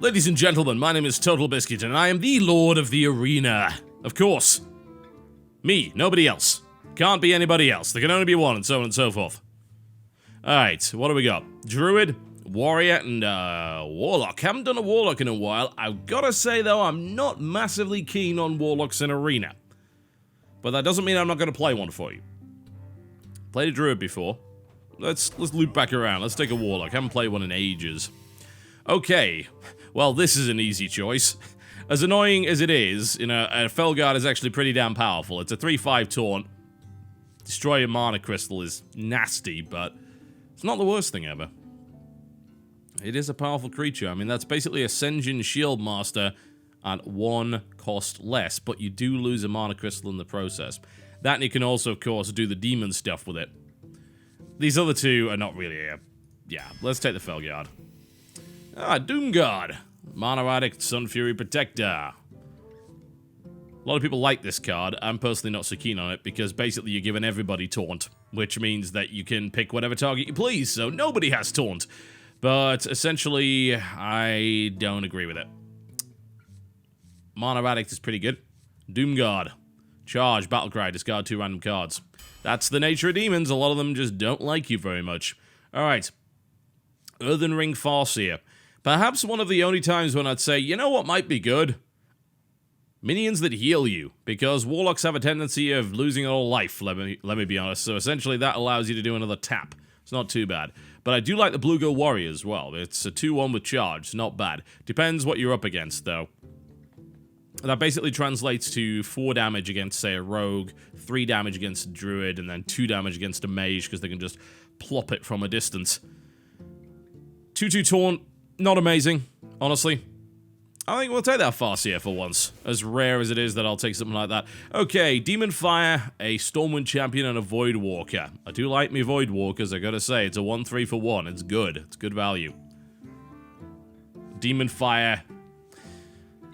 Ladies and gentlemen, my name is TotalBiscuit, and I am the Lord of the Arena. Of course. Me, nobody else. Can't be anybody else. There can only be one, and so on and so forth. Alright, what do we got? Druid, Warrior, and Warlock. Haven't done a Warlock in a while. I've gotta say, though, I'm not massively keen on Warlocks in Arena. But that doesn't mean I'm not gonna play one for you. Played a Druid before. Let's loop back around. Let's take a Warlock. Haven't played one in ages. Okay. Well, this is an easy choice. As annoying as it is, you know, a Felguard is actually pretty damn powerful. It's a 3/5 taunt. Destroy a mana crystal is nasty, but it's not the worst thing ever. It is a powerful creature. I mean, that's basically a Sen'jin Shield Master at 1 cost less, but you do lose a mana crystal in the process. That, and you can also, of course, do the demon stuff with it. These other two are not really yeah, let's take the Felguard. Doomguard. Mana Addict, Sun Fury Protector. A lot of people like this card. I'm personally not so keen on it because basically you're giving everybody taunt, which means that you can pick whatever target you please, so nobody has taunt. But essentially, I don't agree with it. Mana Addict is pretty good. Doomguard. Charge, Battlecry, discard 2 random cards. That's the nature of demons. A lot of them just don't like you very much. Alright. Earthen Ring Farseer. Perhaps one of the only times when I'd say, you know what might be good? Minions that heal you, because Warlocks have a tendency of losing all life, let me be honest, so essentially that allows you to do another tap. It's not too bad. But I do like the Bluegill Warrior as well. It's a 2/1 with charge, not bad. Depends what you're up against, though. That basically translates to 4 damage against, say, a Rogue, 3 damage against a Druid, and then 2 damage against a Mage, because they can just plop it from a distance. 2/2 taunt. Not amazing, honestly. I think we'll take that Farseer for once. As rare as it is that I'll take something like that. Okay, Demon Fire, a Stormwind Champion, and a Void Walker. I do like me Void Walkers, I gotta say. It's a 1/3 for 1. It's good. It's good value. Demon Fire,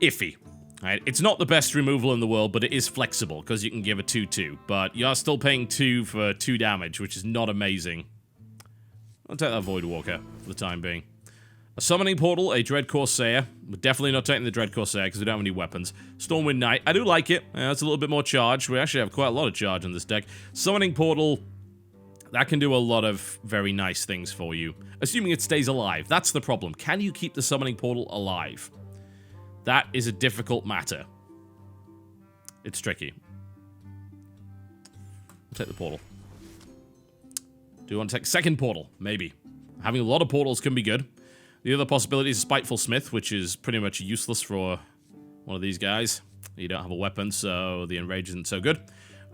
iffy. Right? It's not the best removal in the world, but it is flexible, because you can give a 2/2. But you're still paying 2 for 2 damage, which is not amazing. I'll take that Void Walker for the time being. A Summoning Portal, a Dread Corsair. We're definitely not taking the Dread Corsair because we don't have any weapons. Stormwind Knight, I do like it. It's a little bit more charge. We actually have quite a lot of charge in this deck. Summoning Portal, that can do a lot of very nice things for you. Assuming it stays alive. That's the problem. Can you keep the Summoning Portal alive? That is a difficult matter. It's tricky. I'll take the Portal. Do you want to take second Portal? Maybe. Having a lot of Portals can be good. The other possibility is Spiteful Smith, which is pretty much useless for one of these guys. You don't have a weapon, so the Enrage isn't so good.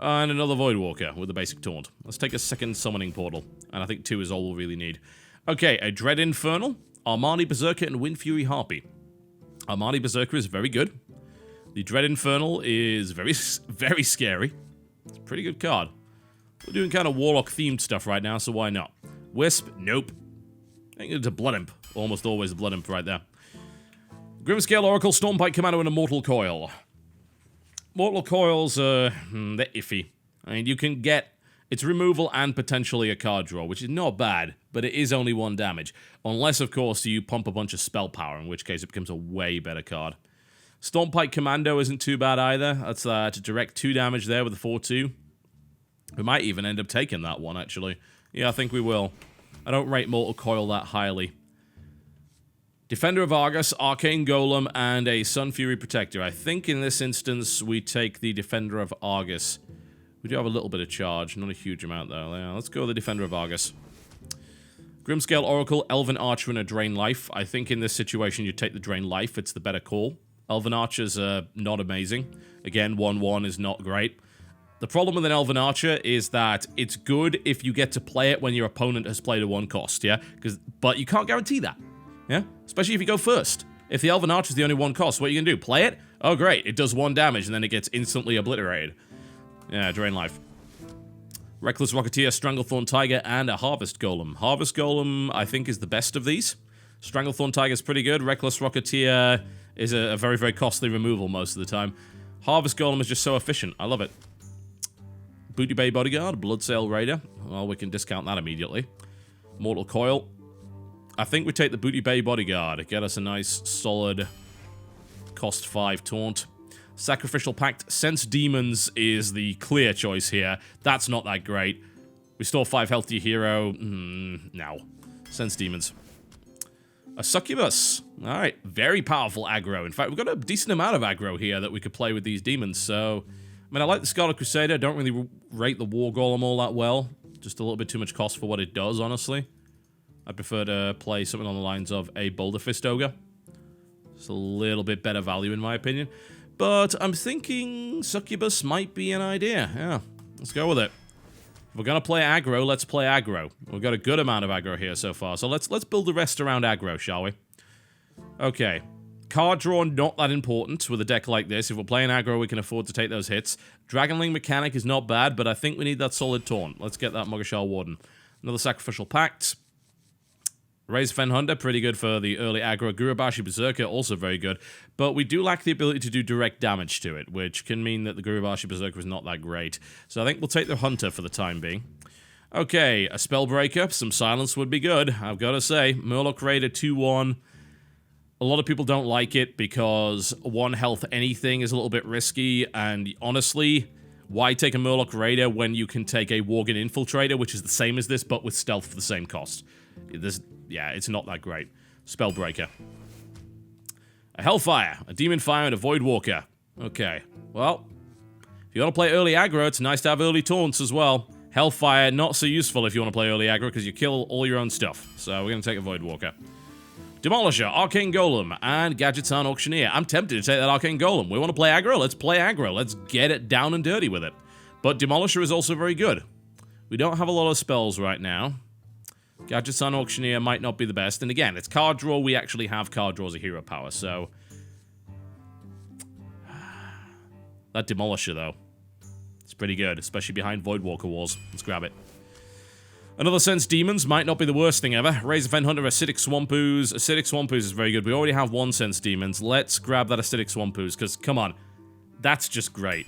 And another Void Walker with a basic taunt. Let's take a second Summoning Portal, and I think 2 is all we'll really need. Okay, a Dread Infernal, Armani Berserker, and Wind Fury Harpy. Armani Berserker is very good. The Dread Infernal is very scary. It's a pretty good card. We're doing kind of Warlock-themed stuff right now, so why not? Wisp, nope. I think it's a Blood Imp. Almost always a Blood Imp right there. Grimscale Oracle, Stormpike Commando, and a Mortal Coil. Mortal Coils, they're iffy. I mean, you can get its removal and potentially a card draw, which is not bad, but it is only 1 damage. Unless, of course, you pump a bunch of spell power, in which case it becomes a way better card. Stormpike Commando isn't too bad either. That's to direct 2 damage there with a 4/2. We might even end up taking that one, actually. Yeah, I think we will. I don't rate Mortal Coil that highly. Defender of Argus, Arcane Golem, and a Sun Fury Protector. I think in this instance we take the Defender of Argus. We do have a little bit of charge, not a huge amount though. Yeah, let's go with the Defender of Argus. Grimscale Oracle, Elven Archer, and a Drain Life. I think in this situation you take the Drain Life, it's the better call. Elven Archers are not amazing. Again, 1/1 is not great. The problem with an Elven Archer is that it's good if you get to play it when your opponent has played a 1 cost, yeah? But you can't guarantee that. Yeah? Especially if you go first. If the Elven Archer is the only 1 cost, what are you going to do? Play it? Oh, great. It does 1 damage, and then it gets instantly obliterated. Yeah, Drain Life. Reckless Rocketeer, Stranglethorn Tiger, and a Harvest Golem. Harvest Golem, I think, is the best of these. Stranglethorn Tiger is pretty good. Reckless Rocketeer is a very, very costly removal most of the time. Harvest Golem is just so efficient. I love it. Booty Bay Bodyguard, Bloodsail Raider. Well, we can discount that immediately. Mortal Coil. I think we take the Booty Bay Bodyguard. Get us a nice, solid, cost 5 taunt. Sacrificial Pact. Sense Demons is the clear choice here. That's not that great. Restore 5 health to your hero. No. Sense Demons. A Succubus. Alright, very powerful aggro. In fact, we've got a decent amount of aggro here that we could play with these demons, so... I mean, I like the Scarlet Crusader. I don't really rate the War Golem all that well. Just a little bit too much cost for what it does, honestly. I prefer to play something on the lines of a Boulder Fist Ogre. It's a little bit better value, in my opinion. But I'm thinking Succubus might be an idea. Yeah, let's go with it. If we're going to play aggro, let's play aggro. We've got a good amount of aggro here so far, so let's build the rest around aggro, shall we? Okay. Card draw, not that important with a deck like this. If we're playing aggro, we can afford to take those hits. Dragonling mechanic is not bad, but I think we need that solid taunt. Let's get that Mogashar Warden. Another Sacrificial Pact. Raise Fen Hunter, pretty good for the early aggro. Gurubashi Berserker, also very good. But we do lack the ability to do direct damage to it, which can mean that the Gurubashi Berserker is not that great. So I think we'll take the Hunter for the time being. Okay, a Spellbreaker, some silence would be good, I've got to say. Murloc Raider 2-1. A lot of people don't like it because 1 health anything is a little bit risky, and honestly, why take a Murloc Raider when you can take a Worgen Infiltrator, which is the same as this, but with stealth for the same cost? Yeah, it's not that great. Spellbreaker. A Hellfire, a Demon Fire, and a Voidwalker. Okay, well, if you want to play early aggro, it's nice to have early taunts as well. Hellfire, not so useful if you want to play early aggro, because you kill all your own stuff. So we're going to take a Voidwalker. Demolisher, Arcane Golem, and Gadgetzan Auctioneer. I'm tempted to take that Arcane Golem. We want to play aggro? Let's play aggro. Let's get it down and dirty with it. But Demolisher is also very good. We don't have a lot of spells right now. Gadgetzan Auctioneer might not be the best. And again, it's card draw. We actually have card draw as a hero power, so... That Demolisher, though. It's pretty good, especially behind Voidwalker walls. Let's grab it. Another Sense Demons might not be the worst thing ever. Razor Fen Hunter, Acidic Swampoos. Acidic Swampoos is very good. We already have 1 Sense Demons. Let's grab that Acidic Swampoos, because, come on. That's just great.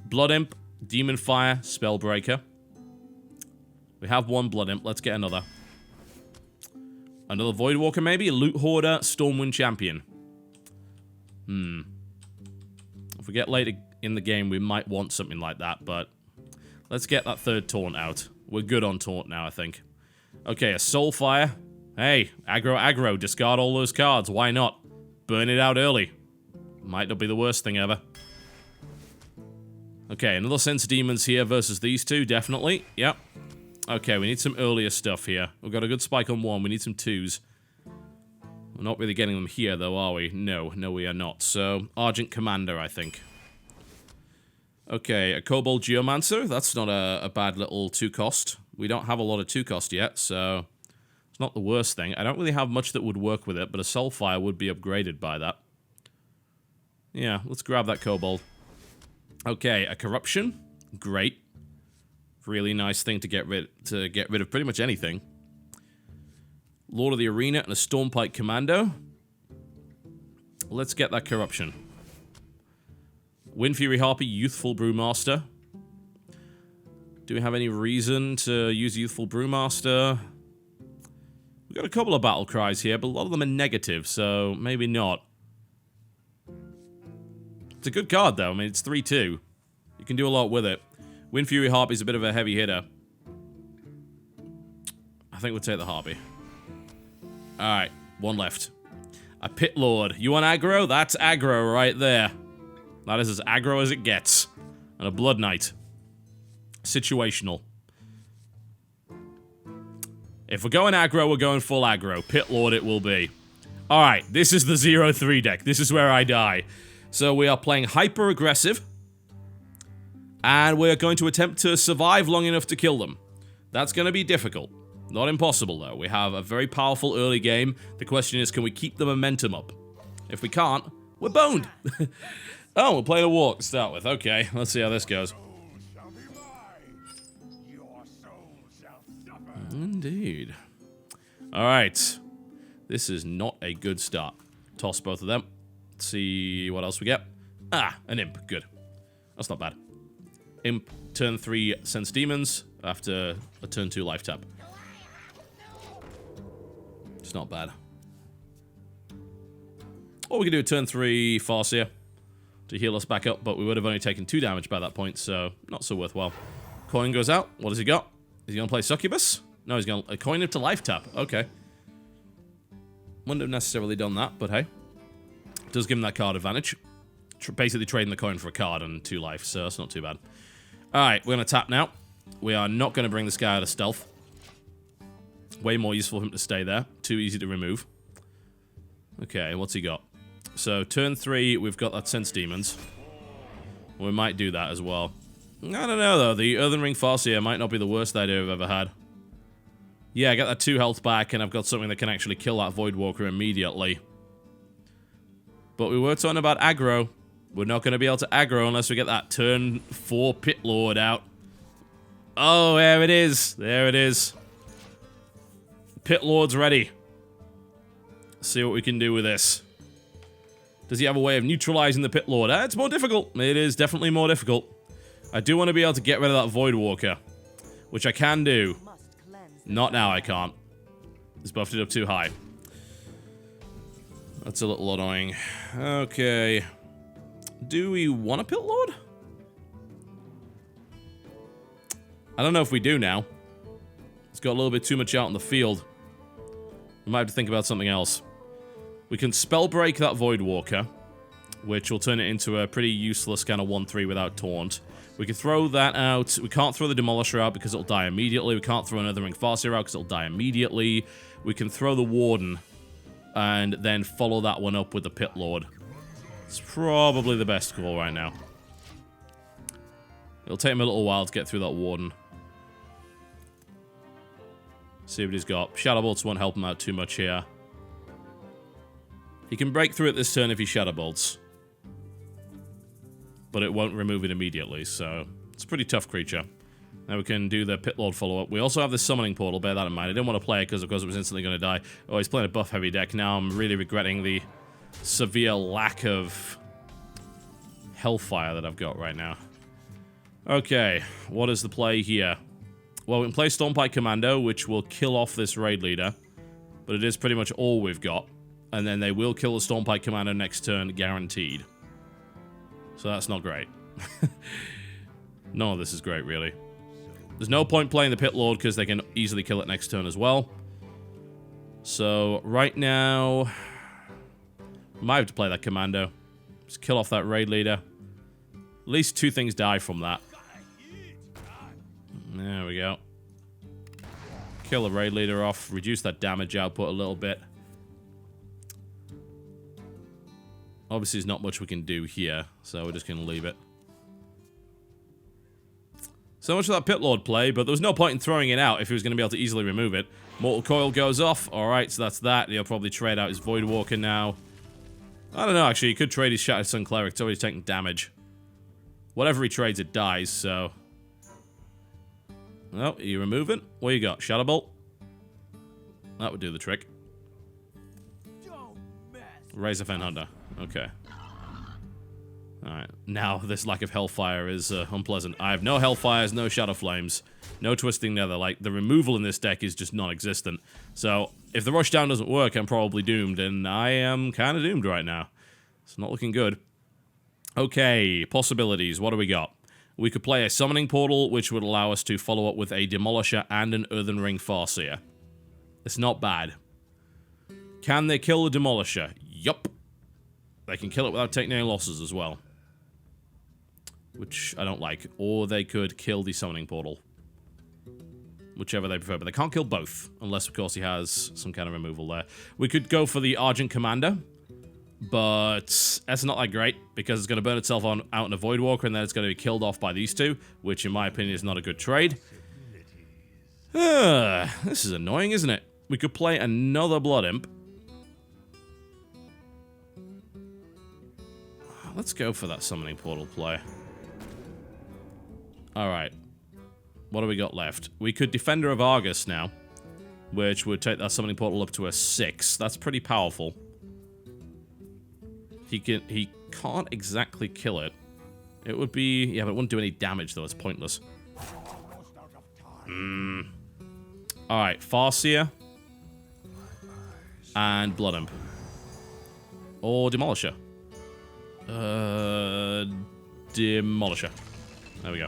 Blood Imp, Demon Fire, Spellbreaker. We have 1 Blood Imp. Let's get another. Another Voidwalker, maybe? Loot Hoarder, Stormwind Champion. If we get later in the game, we might want something like that, but... Let's get that 3rd taunt out. We're good on taunt now, I think. Okay, a Soulfire. Hey, aggro, discard all those cards. Why not? Burn it out early. Might not be the worst thing ever. Okay, another Sense Demons here versus these two, definitely. Yep. Okay, we need some earlier stuff here. We've got a good spike on 1. We need some 2s. We're not really getting them here, though, are we? No, we are not. So, Argent Commander, I think. Okay, a Kobold Geomancer. That's not a bad little 2-cost. We don't have a lot of 2-cost yet, so it's not the worst thing. I don't really have much that would work with it, but a Soulfire would be upgraded by that. Yeah, let's grab that Kobold. Okay, a Corruption. Great. Really nice thing to get rid of pretty much anything. Lord of the Arena and a Stormpike Commando. Let's get that Corruption. Windfury Harpy, Youthful Brewmaster. Do we have any reason to use Youthful Brewmaster? We've got a couple of battle cries here, but a lot of them are negative, so maybe not. It's a good card, though. I mean, it's 3-2. You can do a lot with it. Windfury Harpy is a bit of a heavy hitter. I think we'll take the Harpy. Alright, 1 left. A Pit Lord. You want aggro? That's aggro right there. That is as aggro as it gets. And a Blood Knight. Situational. If we're going aggro, we're going full aggro. Pit Lord it will be. Alright, this is the 0-3 deck. This is where I die. So we are playing hyper aggressive. And we're going to attempt to survive long enough to kill them. That's going to be difficult. Not impossible, though. We have a very powerful early game. The question is, can we keep the momentum up? If we can't, we're boned. Oh, we're playing a walk to start with. Okay, let's see how this goes. Indeed. Alright. This is not a good start. Toss both of them. Let's see what else we get. Ah, an Imp. Good. That's not bad. Imp, turn 3 Sense Demons after a turn 2 life tap. It's not bad. Or we could do a turn 3 Farseer to heal us back up, but we would have only taken 2 damage by that point, so not so worthwhile. Coin goes out. What has he got? Is he going to play Succubus? No, he's going to... A coin up to life tap. Okay. Wouldn't have necessarily done that, but hey. Does give him that card advantage. Basically trading the coin for a card and 2 life, so that's not too bad. Alright, we're going to tap now. We are not going to bring this guy out of stealth. Way more useful for him to stay there. Too easy to remove. Okay, what's he got? So, turn 3, we've got that Sense Demons. We might do that as well. I don't know, though. The Earthen Ring Farseer might not be the worst idea I've ever had. Yeah, I got that 2 health back, and I've got something that can actually kill that Voidwalker immediately. But we were talking about aggro. We're not going to be able to aggro unless we get that turn 4 Pit Lord out. Oh, there it is. There it is. Pit Lord's ready. Let's see what we can do with this. Does he have a way of neutralizing the Pit Lord? It's more difficult. It is definitely more difficult. I do want to be able to get rid of that Voidwalker, which I can do. Not now, I can't. He's buffed it up too high. That's a little annoying. Okay. Do we want a Pit Lord? I don't know if we do now. It's got a little bit too much out in the field. We might have to think about something else. We can spell break that Voidwalker, which will turn it into a pretty useless kind of 1-3 without taunt. We can throw that out. We can't throw the Demolisher out because it'll die immediately. We can't throw another Ring Farseer out because it'll die immediately. We can throw the Warden and then follow that one up with the Pit Lord. It's probably the best call right now. It'll take him a little while to get through that Warden. See what he's got. Shadow Bolts won't help him out too much here. He can break through it this turn if he Shadow Bolts. But it won't remove it immediately, so it's a pretty tough creature. Now we can do the Pit Lord follow-up. We also have the Summoning Portal, bear that in mind. I didn't want to play it because, of course, it was instantly going to die. Oh, he's playing a buff-heavy deck. Now I'm really regretting the severe lack of Hellfire that I've got right now. Okay, what is the play here? Well, we can play Stormpike Commando, which will kill off this Raid Leader. But it is pretty much all we've got. And then they will kill the Stormpike Commando next turn, guaranteed. So that's not great. None of this is great, really. There's no point playing the Pit Lord because they can easily kill it next turn as well. So, right now... might have to play that Commando. Just kill off that Raid Leader. At least 2 things die from that. There we go. Kill the Raid Leader off. Reduce that damage output a little bit. Obviously, there's not much we can do here, so we're just going to leave it. So much for that Pit Lord play, but there was no point in throwing it out if he was going to be able to easily remove it. Mortal Coil goes off. Alright, so that's that. He'll probably trade out his Voidwalker now. I don't know, actually. He could trade his Shattered Sun Cleric. It's already taking damage. Whatever he trades, it dies, so... oh, are you removing? What you got? Shadow Bolt? That would do the trick. Razorfen Hunter. Okay. Alright. Now, this lack of Hellfire is unpleasant. I have no Hellfires, no Shadow Flames, no Twisting Nether. Like, the removal in this deck is just non-existent. So, if the Rushdown doesn't work, I'm probably doomed, and I am kind of doomed right now. It's not looking good. Okay, possibilities. What do we got? We could play a Summoning Portal, which would allow us to follow up with a Demolisher and an Earthen Ring Farseer. It's not bad. Can they kill the Demolisher? Yup. They can kill it without taking any losses as well. Which I don't like. Or they could kill the Summoning Portal. Whichever they prefer. But they can't kill both. Unless, of course, he has some kind of removal there. We could go for the Argent Commander. But that's not that great. Because it's going to burn itself out in a Voidwalker. And then it's going to be killed off by these two. Which, in my opinion, is not a good trade. This is annoying, isn't it? We could play another Blood Imp. Let's go for that Summoning Portal play. Alright. What do we got left? We could Defender of Argus now, which would take that Summoning Portal up to a 6. That's pretty powerful. He can't exactly kill it. It would be... yeah, but it wouldn't do any damage, though. It's pointless. Alright, Farseer. And Blood Imp. Or Demolisher. Demolisher. There we go.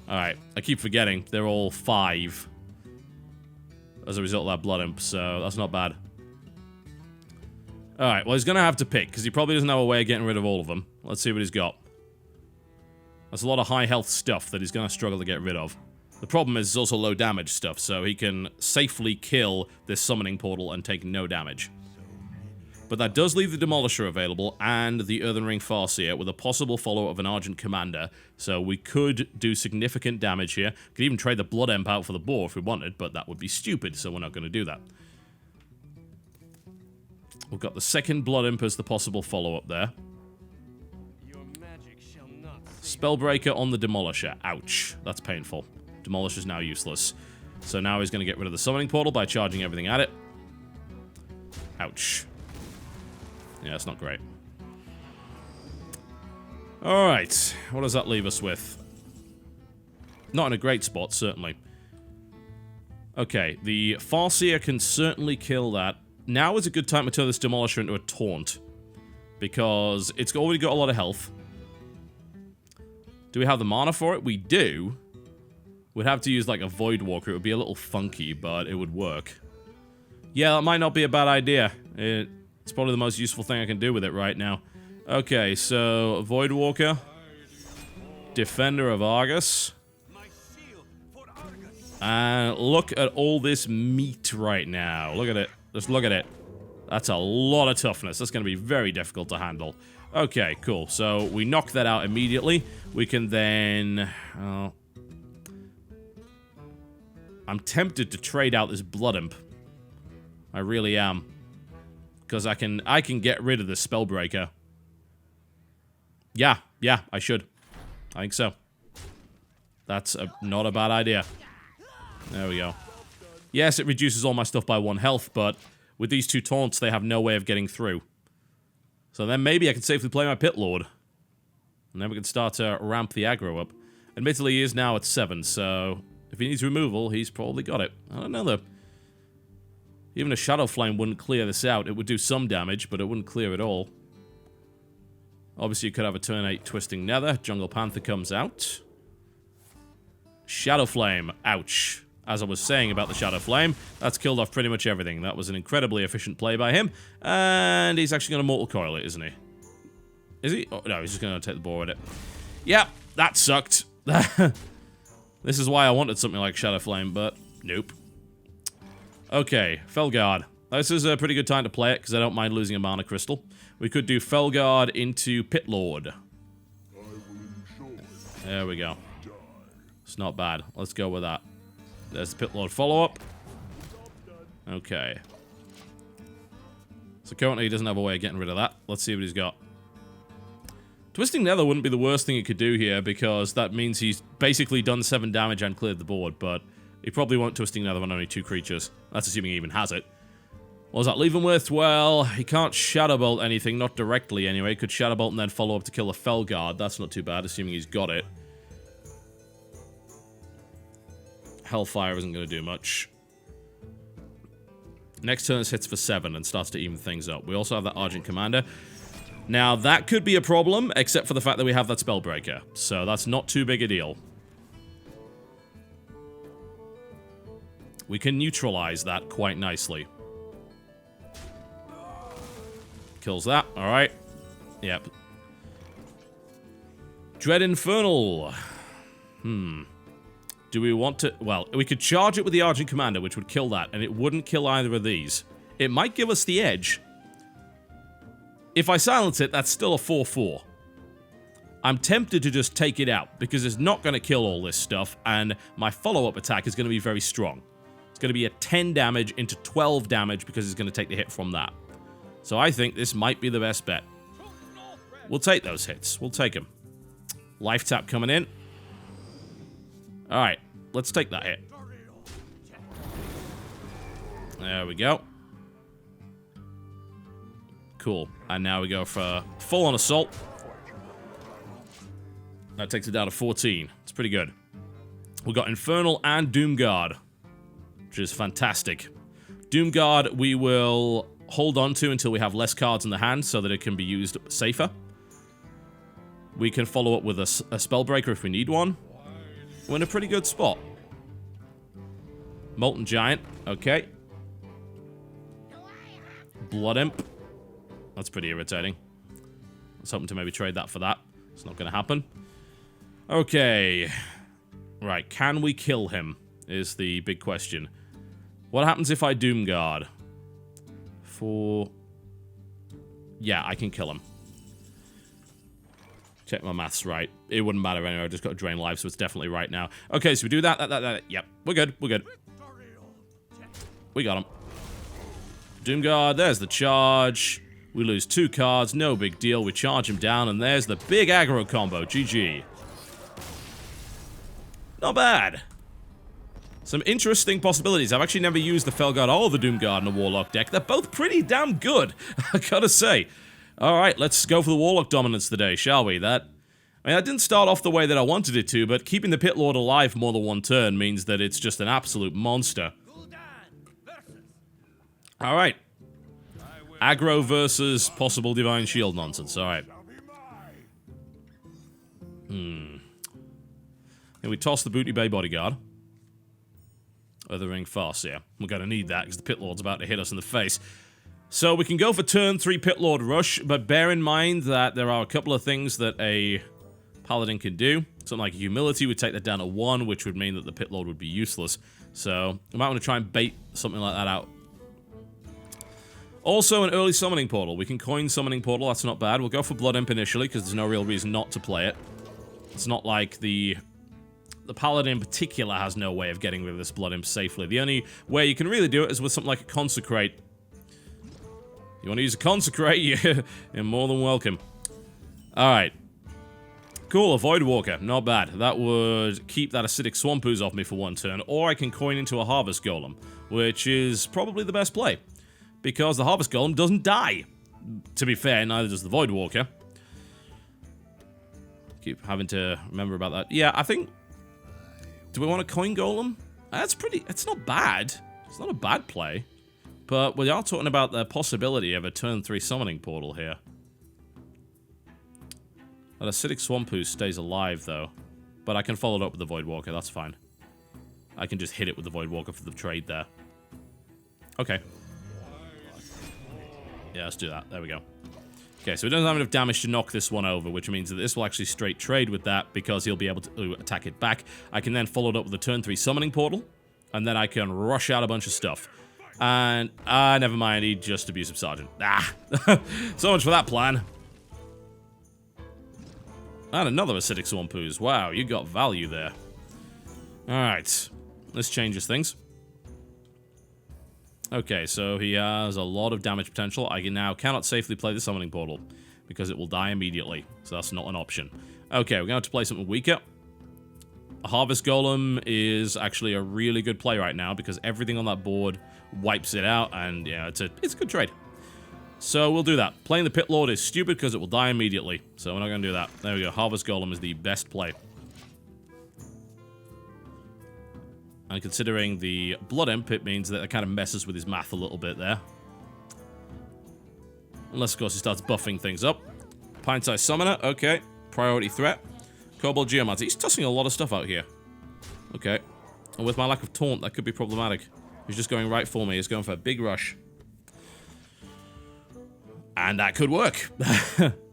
Alright, I keep forgetting. They're all 5. As a result of that Blood Imp, so that's not bad. Alright, well he's gonna have to pick, because he probably doesn't have a way of getting rid of all of them. Let's see what he's got. That's a lot of high health stuff that he's gonna struggle to get rid of. The problem is it's also low damage stuff, so he can safely kill this summoning portal and take no damage. But that does leave the Demolisher available, and the Earthen Ring Farseer, with a possible follow-up of an Argent Commander, so we could do significant damage here. Could even trade the Blood Imp out for the boar if we wanted, but that would be stupid, so we're not going to do that. We've got the second Blood Imp as the possible follow-up there. Spellbreaker on the Demolisher. Ouch. That's painful. Demolisher's now useless. So now he's going to get rid of the Summoning Portal by charging everything at it. Ouch. Yeah, that's not great. Alright. What does that leave us with? Not in a great spot, certainly. Okay, the Farseer can certainly kill that. Now is a good time to turn this Demolisher into a taunt. Because it's already got a lot of health. Do we have the mana for it? We do. We'd have to use like a Void Walker. It would be a little funky, but it would work. Yeah, that might not be a bad idea. It's probably the most useful thing I can do with it right now. Okay, so Void Walker. Defender of Argus. And look at all this meat right now. Look at it. Just look at it. That's a lot of toughness. That's going to be very difficult to handle. Okay, cool. So we knock that out immediately. We can then... I'm tempted to trade out this Blood Imp. I really am. Because I can get rid of this Spellbreaker. Yeah, I should. I think so. That's not a bad idea. There we go. Yes, it reduces all my stuff by 1 health, but with these 2 taunts, they have no way of getting through. So then maybe I can safely play my Pit Lord. And then we can start to ramp the aggro up. Admittedly, he is now at 7, so if he needs removal, he's probably got it. I don't know, though. Even a Shadow Flame wouldn't clear this out. It would do some damage, but it wouldn't clear it all. Obviously, you could have a turn 8 Twisting Nether. Jungle Panther comes out. Shadow Flame. Ouch. As I was saying about the Shadow Flame, that's killed off pretty much everything. That was an incredibly efficient play by him. And he's actually going to Mortal Coil it, isn't he? Is he? Oh, no, he's just going to take the boar with it. Yep, that sucked. This is why I wanted something like Shadow Flame, but nope. Okay, Felguard. This is a pretty good time to play it, because I don't mind losing a Mana Crystal. We could do Felguard into Pit Lord. There we go. It's not bad. Let's go with that. There's the Pit Lord follow-up. Okay. So currently he doesn't have a way of getting rid of that. Let's see what he's got. Twisting Nether wouldn't be the worst thing he could do here, because that means he's basically done 7 damage and cleared the board, but he probably won't Twisting Nether on only 2 creatures. That's assuming he even has it. What does that leave him with? Well, he can't Shadow Bolt anything, not directly anyway. He could Shadow Bolt and then follow up to kill a Felguard. That's not too bad, assuming he's got it. Hellfire isn't going to do much. Next turn hits for 7 and starts to even things up. We also have that Argent Commander. Now, that could be a problem, except for the fact that we have that Spellbreaker. So that's not too big a deal. We can neutralize that quite nicely. Kills that. Alright. Yep. Dread Infernal. Do we want to... Well, we could charge it with the Argent Commander, which would kill that, and it wouldn't kill either of these. It might give us the edge. If I silence it, that's still a 4-4. I'm tempted to just take it out, because it's not going to kill all this stuff, and my follow-up attack is going to be very strong. It's going to be a 10 damage into 12 damage, because it's going to take the hit from that. So I think this might be the best bet. We'll take those hits. We'll take them. Life tap coming in. Alright, let's take that hit. There we go. Cool. And now we go for full-on assault. That takes it down to 14. It's pretty good. We've got Infernal and Doomguard, which is fantastic. Doomguard we will hold on to until we have less cards in the hand so that it can be used safer. We can follow up with a Spellbreaker if we need one. We're in a pretty good spot. Molten Giant, okay. Blood Imp. That's pretty irritating. I was hoping to maybe trade that for that. It's not going to happen. Okay. Right, can we kill him is the big question. What happens if I Doomguard? Yeah, I can kill him. Check my maths right. It wouldn't matter anyway. I just got to drain life, so it's definitely right now. Okay, so we do that. Yep, we're good. We're good. We got him. Doomguard, there's the charge. We lose 2 cards, no big deal. We charge him down, and there's the big aggro combo. GG. Not bad. Some interesting possibilities. I've actually never used the Felguard or the Doomguard in a Warlock deck. They're both pretty damn good, I gotta say. Alright, let's go for the Warlock dominance today, shall we? I didn't start off the way that I wanted it to, but keeping the Pit Lord alive more than one turn means that it's just an absolute monster. Alright. Aggro versus possible Divine Shield nonsense. Alright. And we toss the Booty Bay Bodyguard. Ring Farseer. We're going to need that because the Pit Lord's about to hit us in the face. So we can go for turn 3 Pit Lord Rush, but bear in mind that there are a couple of things that a Paladin can do. Something like Humility would take that down to 1, which would mean that the Pit Lord would be useless. So we might want to try and bait something like that out. Also, an early Summoning Portal. We can coin Summoning Portal, that's not bad. We'll go for Blood Imp initially, because there's no real reason not to play it. It's not like the Paladin in particular has no way of getting rid of this Blood Imp safely. The only way you can really do it is with something like a Consecrate. You want to use a Consecrate, you're more than welcome. Alright. Cool, a Void Walker. Not bad. That would keep that Acidic Swamp Ooze off me for 1 turn, or I can coin into a Harvest Golem, which is probably the best play. Because the Harvest Golem doesn't die. To be fair, neither does the Void Walker. Keep having to remember about that. Yeah, I think... Do we want a Coin Golem? That's pretty... It's not bad. It's not a bad play. But we are talking about the possibility of a turn 3 Summoning Portal here. That Acidic Swamp Ooze stays alive, though. But I can follow it up with the Void Walker, that's fine. I can just hit it with the Void Walker for the trade there. Okay. Yeah, let's do that. There we go. Okay, so it doesn't have enough damage to knock this one over, which means that this will actually straight trade with that because he'll be able to attack it back. I can then follow it up with a turn 3 Summoning Portal, and then I can rush out a bunch of stuff. And, never mind, he just Abusive Sergeant. So much for that plan. And another Acidic Swamp Ooze. Wow, you got value there. Alright, this changes things. Okay, so he has a lot of damage potential. I cannot safely play the Summoning Portal because it will die immediately, so that's not an option. Okay, we're going to have to play something weaker. A Harvest Golem is actually a really good play right now because everything on that board wipes it out, and yeah, it's a good trade. So we'll do that. Playing the Pit Lord is stupid because it will die immediately, so we're not going to do that. There we go, Harvest Golem is the best play. And considering the Blood Imp, it means that it kind of messes with his math a little bit there. Unless, of course, he starts buffing things up. Pint-Sized Summoner, okay. Priority threat. Kobold Geomancer. He's tossing a lot of stuff out here. Okay. And with my lack of taunt, that could be problematic. He's just going right for me. He's going for a big rush. And that could work.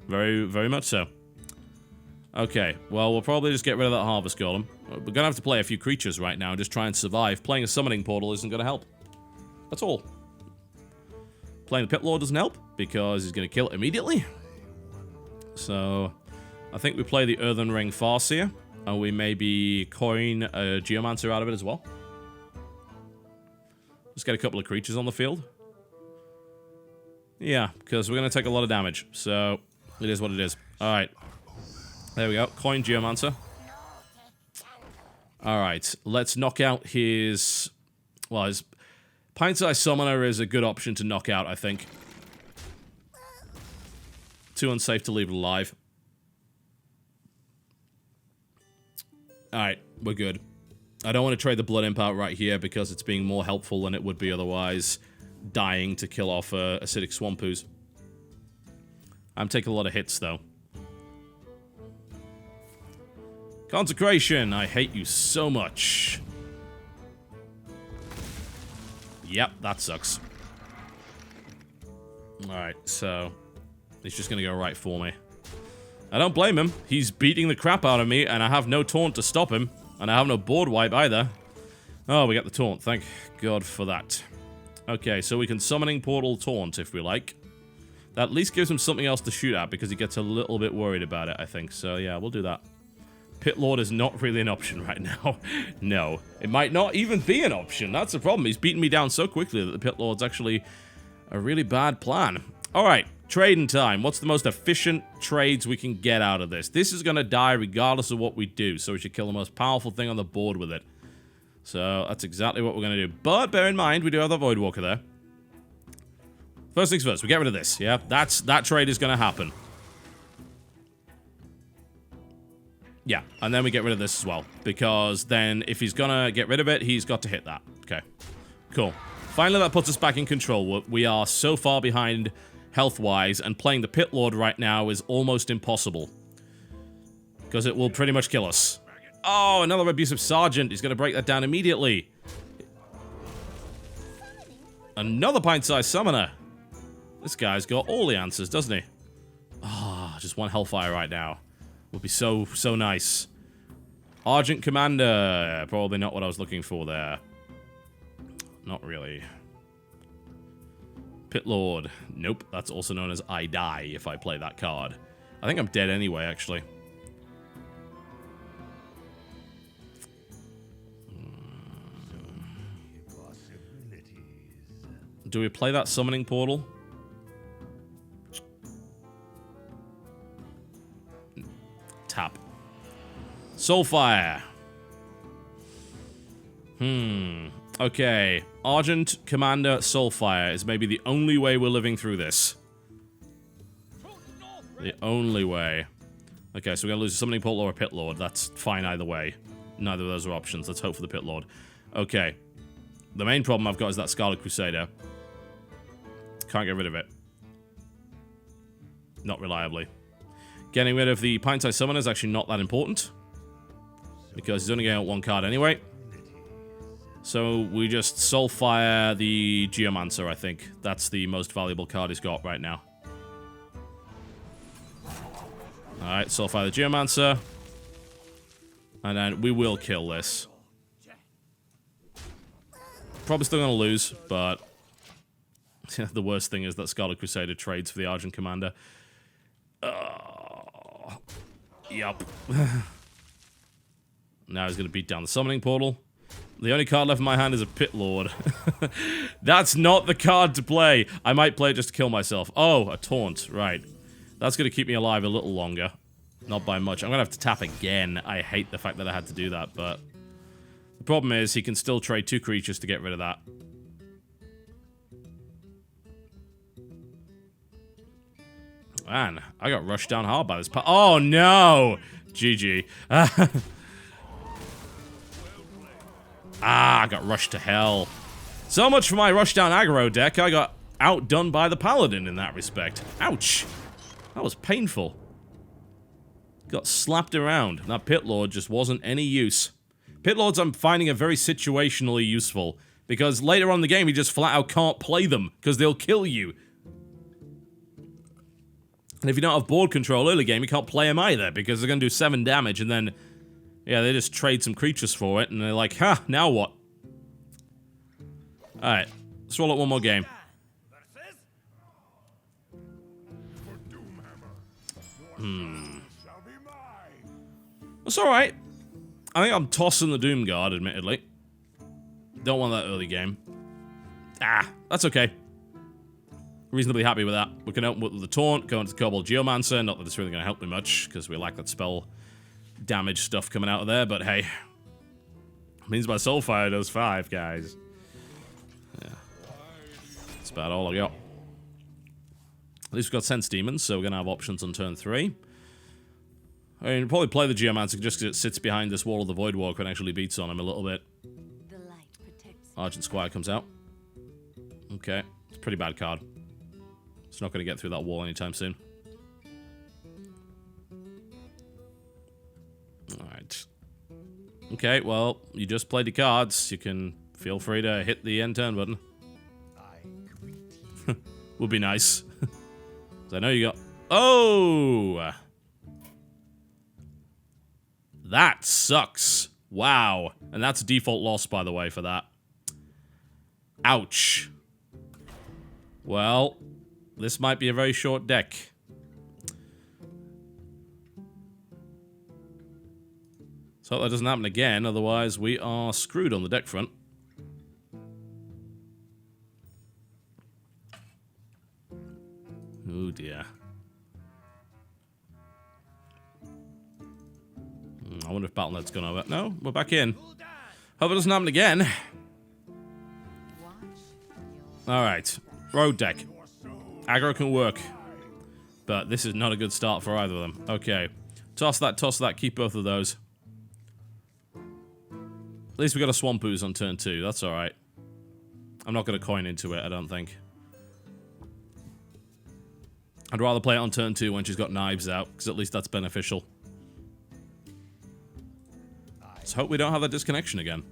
Very, very much so. Okay, well, we'll probably just get rid of that Harvest Golem. We're going to have to play a few creatures right now and just try and survive. Playing a Summoning Portal isn't going to help. That's all. Playing the Pit Lord doesn't help because he's going to kill it immediately. So, I think we play the Earthen Ring Farseer, and we maybe coin a Geomancer out of it as well. Just get a couple of creatures on the field. Yeah, because we're going to take a lot of damage, so it is what it is. Alright. There we go. Coin Geomancer. Alright, let's knock out his... Well, his Pint-Sized Summoner is a good option to knock out, I think. Too unsafe to leave it alive. Alright, we're good. I don't want to trade the Blood Imp out right here because it's being more helpful than it would be otherwise. dying to kill off acidic Swampoos. I'm taking a lot of hits, though. Consecration, I hate you so much. Yep, that sucks. Alright, so he's just gonna go right for me. I don't blame him. He's beating the crap out of me, and I have no taunt to stop him. And I have no board wipe either. Oh, we got the taunt. Thank God for that. Okay, so we can Summoning Portal taunt if we like. That at least gives him something else to shoot at, because he gets a little bit worried about it, I think. So yeah, we'll do that. Pit Lord is not really an option right now. No. It might not even be an option. That's the problem. He's beaten me down so quickly that the Pit Lord's actually a really bad plan. Alright, trading time. What's the most efficient trades we can get out of this? This is going to die regardless of what we do, so we should kill the most powerful thing on the board with it. So that's exactly what we're going to do. But bear in mind, we do have the Voidwalker there. First things first, we get rid of this. Yeah, that trade is going to happen. Yeah, and then we get rid of this as well. Because then, if he's going to get rid of it, he's got to hit that. Okay, cool. Finally, that puts us back in control. We are so far behind health-wise, and playing the Pit Lord right now is almost impossible. Because it will pretty much kill us. Oh, another Abusive Sergeant. He's going to break that down immediately. Another Pint-Sized Summoner. This guy's got all the answers, doesn't he? Ah, just one Hellfire right now. Would be so nice. Argent Commander. Probably not what I was looking for there. Not really. Pit Lord. Nope, that's also known as I die if I play that card. I think I'm dead anyway, actually. Do we play that Summoning Portal? Tap. Soulfire. Okay. Argent Commander Soulfire is maybe the only way we're living through this. The only way. Okay, so we're gonna lose a Summoning Portal or a Pit Lord. That's fine either way. Neither of those are options. Let's hope for the Pit Lord. Okay. The main problem I've got is that Scarlet Crusader. Can't get rid of it. Not reliably. Getting rid of the Pint-Sized Summoner is actually not that important. Because he's only getting out one card anyway. So we just Soulfire the Geomancer, I think. That's the most valuable card he's got right now. Alright, Soulfire the Geomancer. And then we will kill this. Probably still going to lose, but... the worst thing is that Scarlet Crusader trades for the Argent Commander. Yup. Now he's going to beat down the Summoning Portal. The only card left in my hand is a Pit Lord. That's not the card to play. I might play it just to kill myself. Oh, a Taunt. Right. That's going to keep me alive a little longer. Not by much. I'm going to have to tap again. I hate the fact that I had to do that, but... the problem is he can still trade 2 creatures to get rid of that. Man, I got rushed down hard by this part. Oh, no! GG. I got rushed to hell. So much for my rush down aggro deck. I got outdone by the Paladin in that respect. Ouch. That was painful. Got slapped around. That Pit Lord just wasn't any use. Pit Lords I'm finding are very situationally useful. Because later on in the game, you just flat out can't play them. Because they'll kill you. And if you don't have board control early game, you can't play them either, because they're going to do 7 damage, and then, yeah, they just trade some creatures for it, and they're like, ha, now what? Alright, let's roll up one more game. That's alright. I think I'm tossing the Doom Guard, admittedly. Don't want that early game. That's okay. Reasonably happy with that. We can open with the Taunt, go into the Kobold Geomancer. Not that it's really going to help me much, because we lack that spell damage stuff coming out of there, but hey. Means my Soulfire does 5, guys. Yeah. That's about all I got. At least we've got Sense Demons, so we're going to have options on turn 3. I mean, probably play the Geomancer just because it sits behind this wall of the Voidwalker and actually beats on him a little bit. Argent Squire comes out. Okay. It's a pretty bad card. It's not going to get through that wall anytime soon. Alright. Okay, well, you just played the cards. You can feel free to hit the end turn button. Would be nice. I know you got... Oh! That sucks. Wow. And that's a default loss, by the way, for that. Ouch. Well, this might be a very short deck. So that doesn't happen again, otherwise we are screwed on the deck front. Oh dear. I wonder if Battle.net's gone over. No, we're back in. Hope it doesn't happen again. Alright. Road deck. Aggro can work. But this is not a good start for either of them. Okay. Toss that, keep both of those. At least we got a Swamp Ooze on turn 2, that's alright. I'm not going to coin into it, I don't think. I'd rather play it on turn 2 when she's got knives out, because at least that's beneficial. Let's hope we don't have that disconnection again.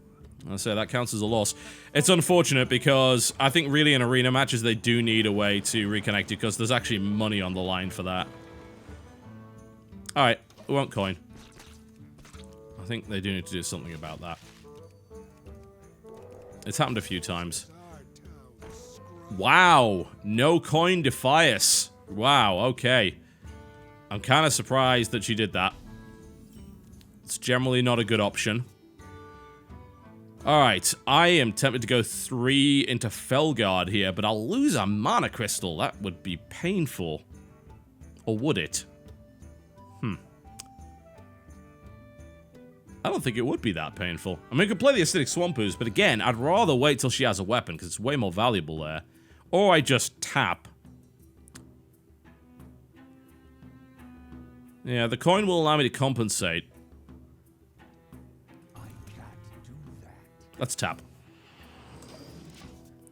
I'll say that counts as a loss. It's unfortunate because I think really in arena matches they do need a way to reconnect it because there's actually money on the line for that. Alright, we won't coin. I think they do need to do something about that. It's happened a few times. Wow, no coin Defias. Wow, okay. I'm kind of surprised that she did that. It's generally not a good option. Alright, I am tempted to go 3 into Felguard here, but I'll lose a Mana Crystal. That would be painful. Or would it? I don't think it would be that painful. I mean, I could play the Acidic Swamp Ooze, but again, I'd rather wait till she has a weapon, because it's way more valuable there. Or I just tap. Yeah, the coin will allow me to compensate. Let's tap.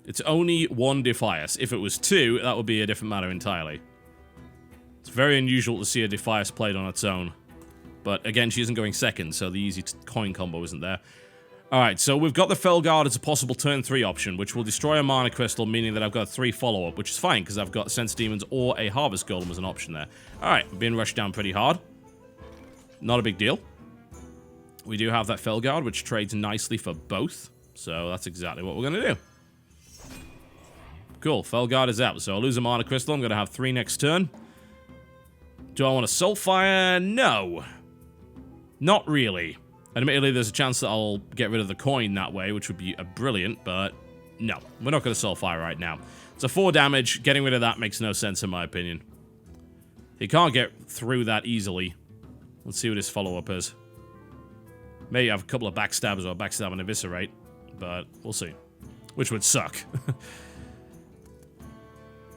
It's only 1 Defias. If it was 2, that would be a different matter entirely. It's very unusual to see a Defias played on its own. But again, she isn't going second, so the easy coin combo isn't there. Alright, so we've got the Felguard as a possible turn 3 option, which will destroy a Mana Crystal, meaning that I've got 3 follow-up, which is fine, because I've got Sense Demons or a Harvest Golem as an option there. Alright, I'm being rushed down pretty hard. Not a big deal. We do have that Felguard, which trades nicely for both, so that's exactly what we're going to do. Cool, Felguard is out, so I'll lose a Mana Crystal. I'm going to have 3 next turn. Do I want to Soulfire? No. Not really. Admittedly, there's a chance that I'll get rid of the coin that way, which would be brilliant, but no. We're not going to Soulfire right now. It's a 4 damage. Getting rid of that makes no sense in my opinion. He can't get through that easily. Let's see what his follow-up is. Maybe have a couple of backstabs or backstab and eviscerate, but we'll see. Which would suck.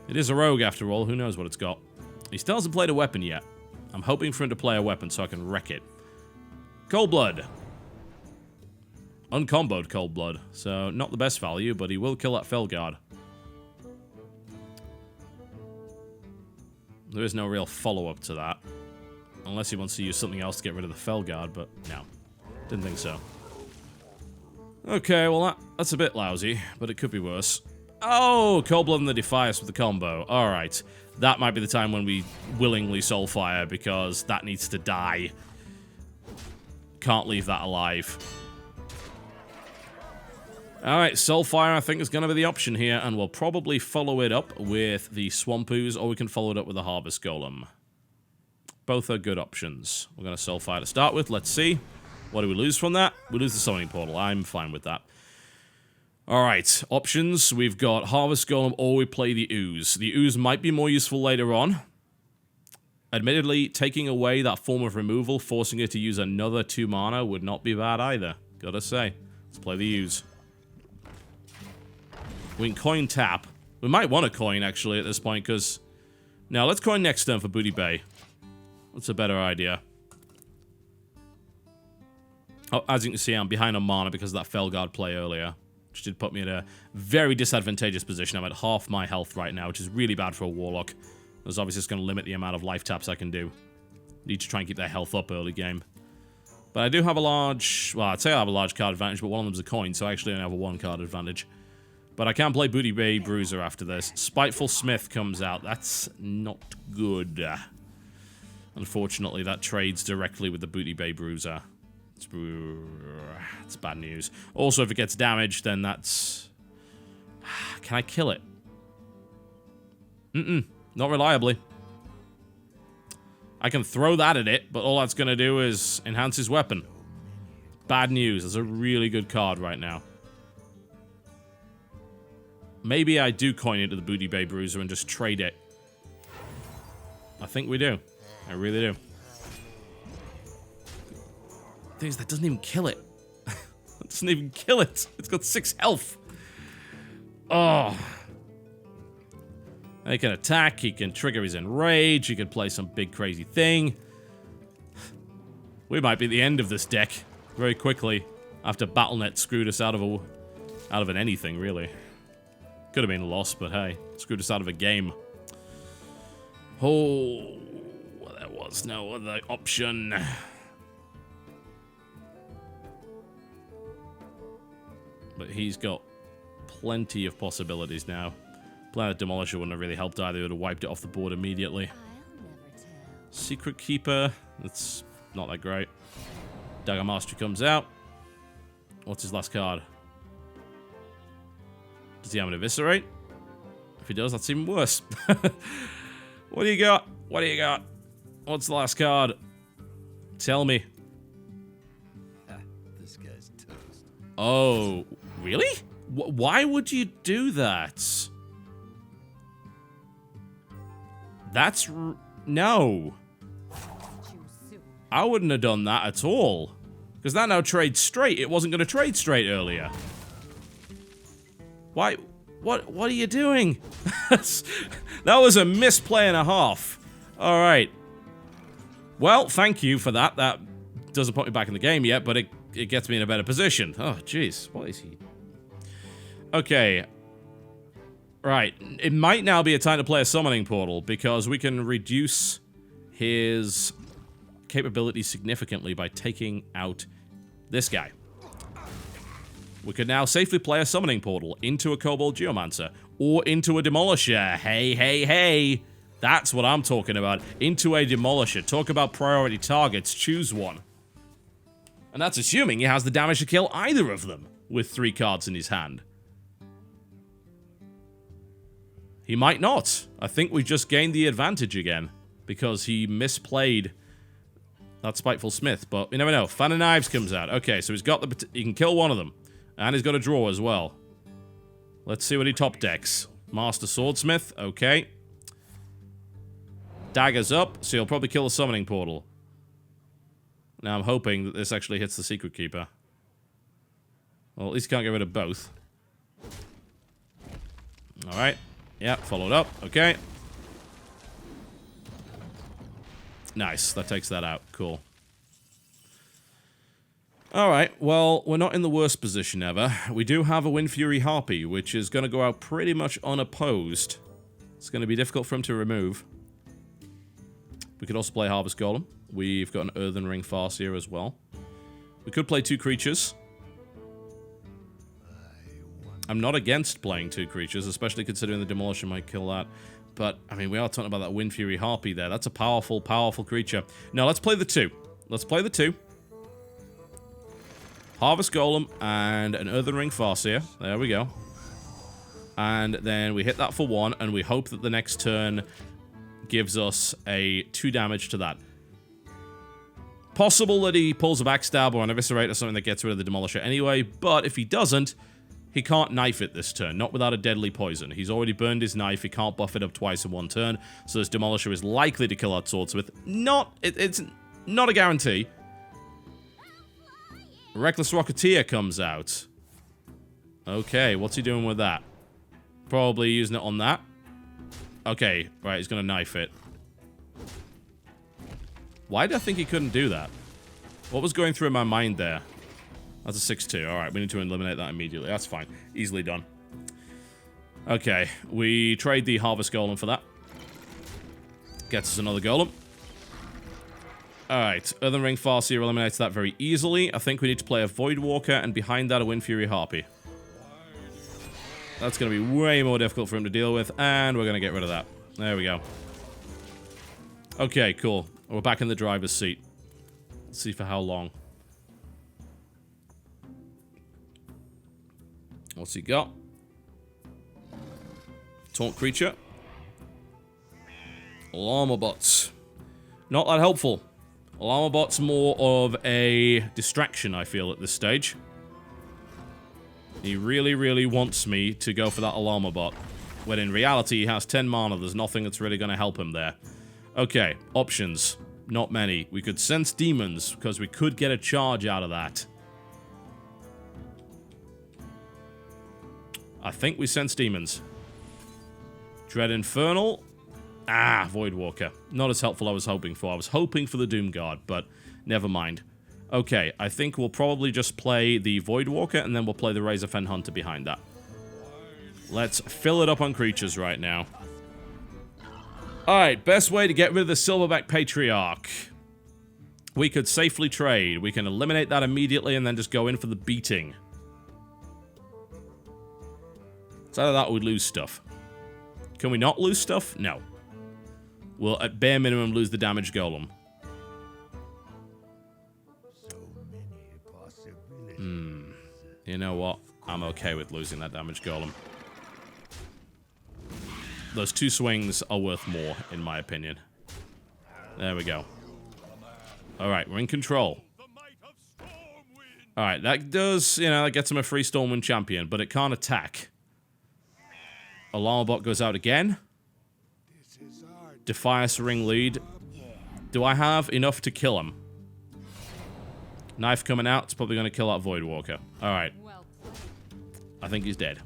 It is a rogue after all. Who knows what it's got? He still hasn't played a weapon yet. I'm hoping for him to play a weapon so I can wreck it. Cold Blood. Uncomboed Cold Blood. So, not the best value, but he will kill that Felguard. There is no real follow-up to that. Unless he wants to use something else to get rid of the Felguard, but no. Didn't think so. Okay, well that's a bit lousy, but it could be worse. Oh, Cold Blood and the Defias with the combo. Alright. That might be the time when we willingly Soulfire, because that needs to die. Can't leave that alive. Alright, Soulfire I think is going to be the option here, and we'll probably follow it up with the Swamp Ooze, or we can follow it up with the Harvest Golem. Both are good options. We're going to Soulfire to start with, let's see. What do we lose from that? We lose the Summoning Portal, I'm fine with that. Alright, options. We've got Harvest Golem, or we play the Ooze. The Ooze might be more useful later on. Admittedly, taking away that form of removal, forcing it to use another 2 mana would not be bad either. Gotta say. Let's play the Ooze. We can coin tap. We might want to coin, actually, at this point, because... Now, let's coin next turn for Booty Bay. That's a better idea. Oh, as you can see, I'm behind on mana because of that Felguard play earlier. which did put me in a very disadvantageous position. I'm at half my health right now, which is really bad for a Warlock. That's obviously just going to limit the amount of life taps I can do. Need to try and keep their health up early game. But I do have a large... Well, I'd say I have a large card advantage, but one of them's a coin, so I actually only have a 1 card advantage. But I can play Booty Bay Bruiser after this. Spiteful Smith comes out. That's not good. Unfortunately, that trades directly with the Booty Bay Bruiser. It's bad news. Also, if it gets damaged, then that's... Can I kill it? Not reliably. I can throw that at it, but all that's going to do is enhance his weapon. Bad news. That's a really good card right now. Maybe I do coin into the Booty Bay Bruiser and just trade it. I think we do. I really do. The thing is, that doesn't even kill it. That doesn't even kill it. It's got 6 health. Oh. He can attack, he can trigger his enrage, he can play some big crazy thing. We might be at the end of this deck very quickly after BattleNet screwed us out of an anything, really. Could have been a loss, but hey, screwed us out of a game. Oh, there was no other option. But he's got plenty of possibilities now. Playing a Demolisher wouldn't have really helped either. It would have wiped it off the board immediately. Secret Keeper. That's not that great. Dagger Master comes out. What's his last card? Does he have an Eviscerate? If he does, that's even worse. What do you got? What do you got? What's the last card? Tell me. This guy's toast. Oh, really? Why would you do that? That's... No. I wouldn't have done that at all. Because that now trades straight. It wasn't going to trade straight earlier. Why? What are you doing? That was a misplay and a half. Alright. Well, thank you for that. That doesn't put me back in the game yet, but it gets me in a better position. Oh, jeez. What is he? Okay. Right. It might now be a time to play a Summoning Portal, because we can reduce his capability significantly by taking out this guy. We could now safely play a Summoning Portal into a Kobold Geomancer, or into a Demolisher. Hey, hey, hey! That's what I'm talking about. Into a Demolisher. Talk about priority targets. Choose one. And that's assuming he has the damage to kill either of them, with 3 cards in his hand. He might not. I think we just gained the advantage again, because he misplayed that Spiteful Smith, but you never know. Fan of Knives comes out. Okay, so he's got the... He can kill one of them. And he's got a draw as well. Let's see what he top decks. Master Swordsmith. Okay. Daggers up, so he'll probably kill the Summoning Portal. Now I'm hoping that this actually hits the Secret Keeper. Well, at least he can't get rid of both. Alright. Yeah, followed up. Okay. Nice. That takes that out. Cool. Alright, well, we're not in the worst position ever. We do have a Wind Fury Harpy, which is going to go out pretty much unopposed. It's going to be difficult for him to remove. We could also play Harvest Golem. We've got an Earthen Ring Farseer as well. We could play 2 creatures. I'm not against playing 2 creatures, especially considering the Demolisher might kill that. But, I mean, we are talking about that Wind Fury Harpy there. That's a powerful, powerful creature. Now, let's play the 2. Let's play the 2. Harvest Golem and an Earthen Ring Farseer. There we go. And then we hit that for 1, and we hope that the next turn gives us a 2 damage to that. Possible that he pulls a Backstab or an Eviscerate or something that gets rid of the Demolisher anyway, but if he doesn't, he can't knife it this turn, not without a deadly poison. He's already burned his knife, he can't buff it up twice in 1 turn, so this Demolisher is likely to kill out Swordsmith. It's not a guarantee. Reckless Rocketeer comes out. Okay, what's he doing with that? Probably using it on that. Okay, right, he's gonna knife it. Why did I think he couldn't do that? What was going through my mind there? That's a 6-2. Alright, we need to eliminate that immediately. That's fine. Easily done. Okay, we trade the Harvest Golem for that. Gets us another Golem. Alright, Earthen Ring Farseer eliminates that very easily. I think we need to play a Voidwalker, and behind that a Wind Fury Harpy. That's going to be way more difficult for him to deal with, and we're going to get rid of that. There we go. Okay, cool. We're back in the driver's seat. Let's see for how long. What's he got? Taunt creature. Llama bots. Not that helpful. Llama bot's more of a distraction, I feel, at this stage. He really, really wants me to go for that Llama bot. When in reality, he has 10 mana. There's nothing that's really going to help him there. Okay, options. Not many. We could sense demons, because we could get a charge out of that. I think we sense demons. Dread Infernal. Ah, Voidwalker. Not as helpful as I was hoping for. I was hoping for the Doomguard, but never mind. Okay, I think we'll probably just play the Voidwalker, and then we'll play the Razorfen Hunter behind that. Let's fill it up on creatures right now. Alright, best way to get rid of the Silverback Patriarch. We could safely trade. We can eliminate that immediately and then just go in for the beating. It's either that or we lose stuff. Can we not lose stuff? No. We'll, at bare minimum, lose the damage golem. You know what? I'm okay with losing that damage golem. Those 2 swings are worth more, in my opinion. There we go. Alright, we're in control. Alright, that does, you know, that gets him a free Stormwind champion, but it can't attack. A Llama bot goes out again. Defias Ring Lead. Do I have enough to kill him? Knife coming out. It's probably going to kill that Voidwalker. Alright. I think he's dead.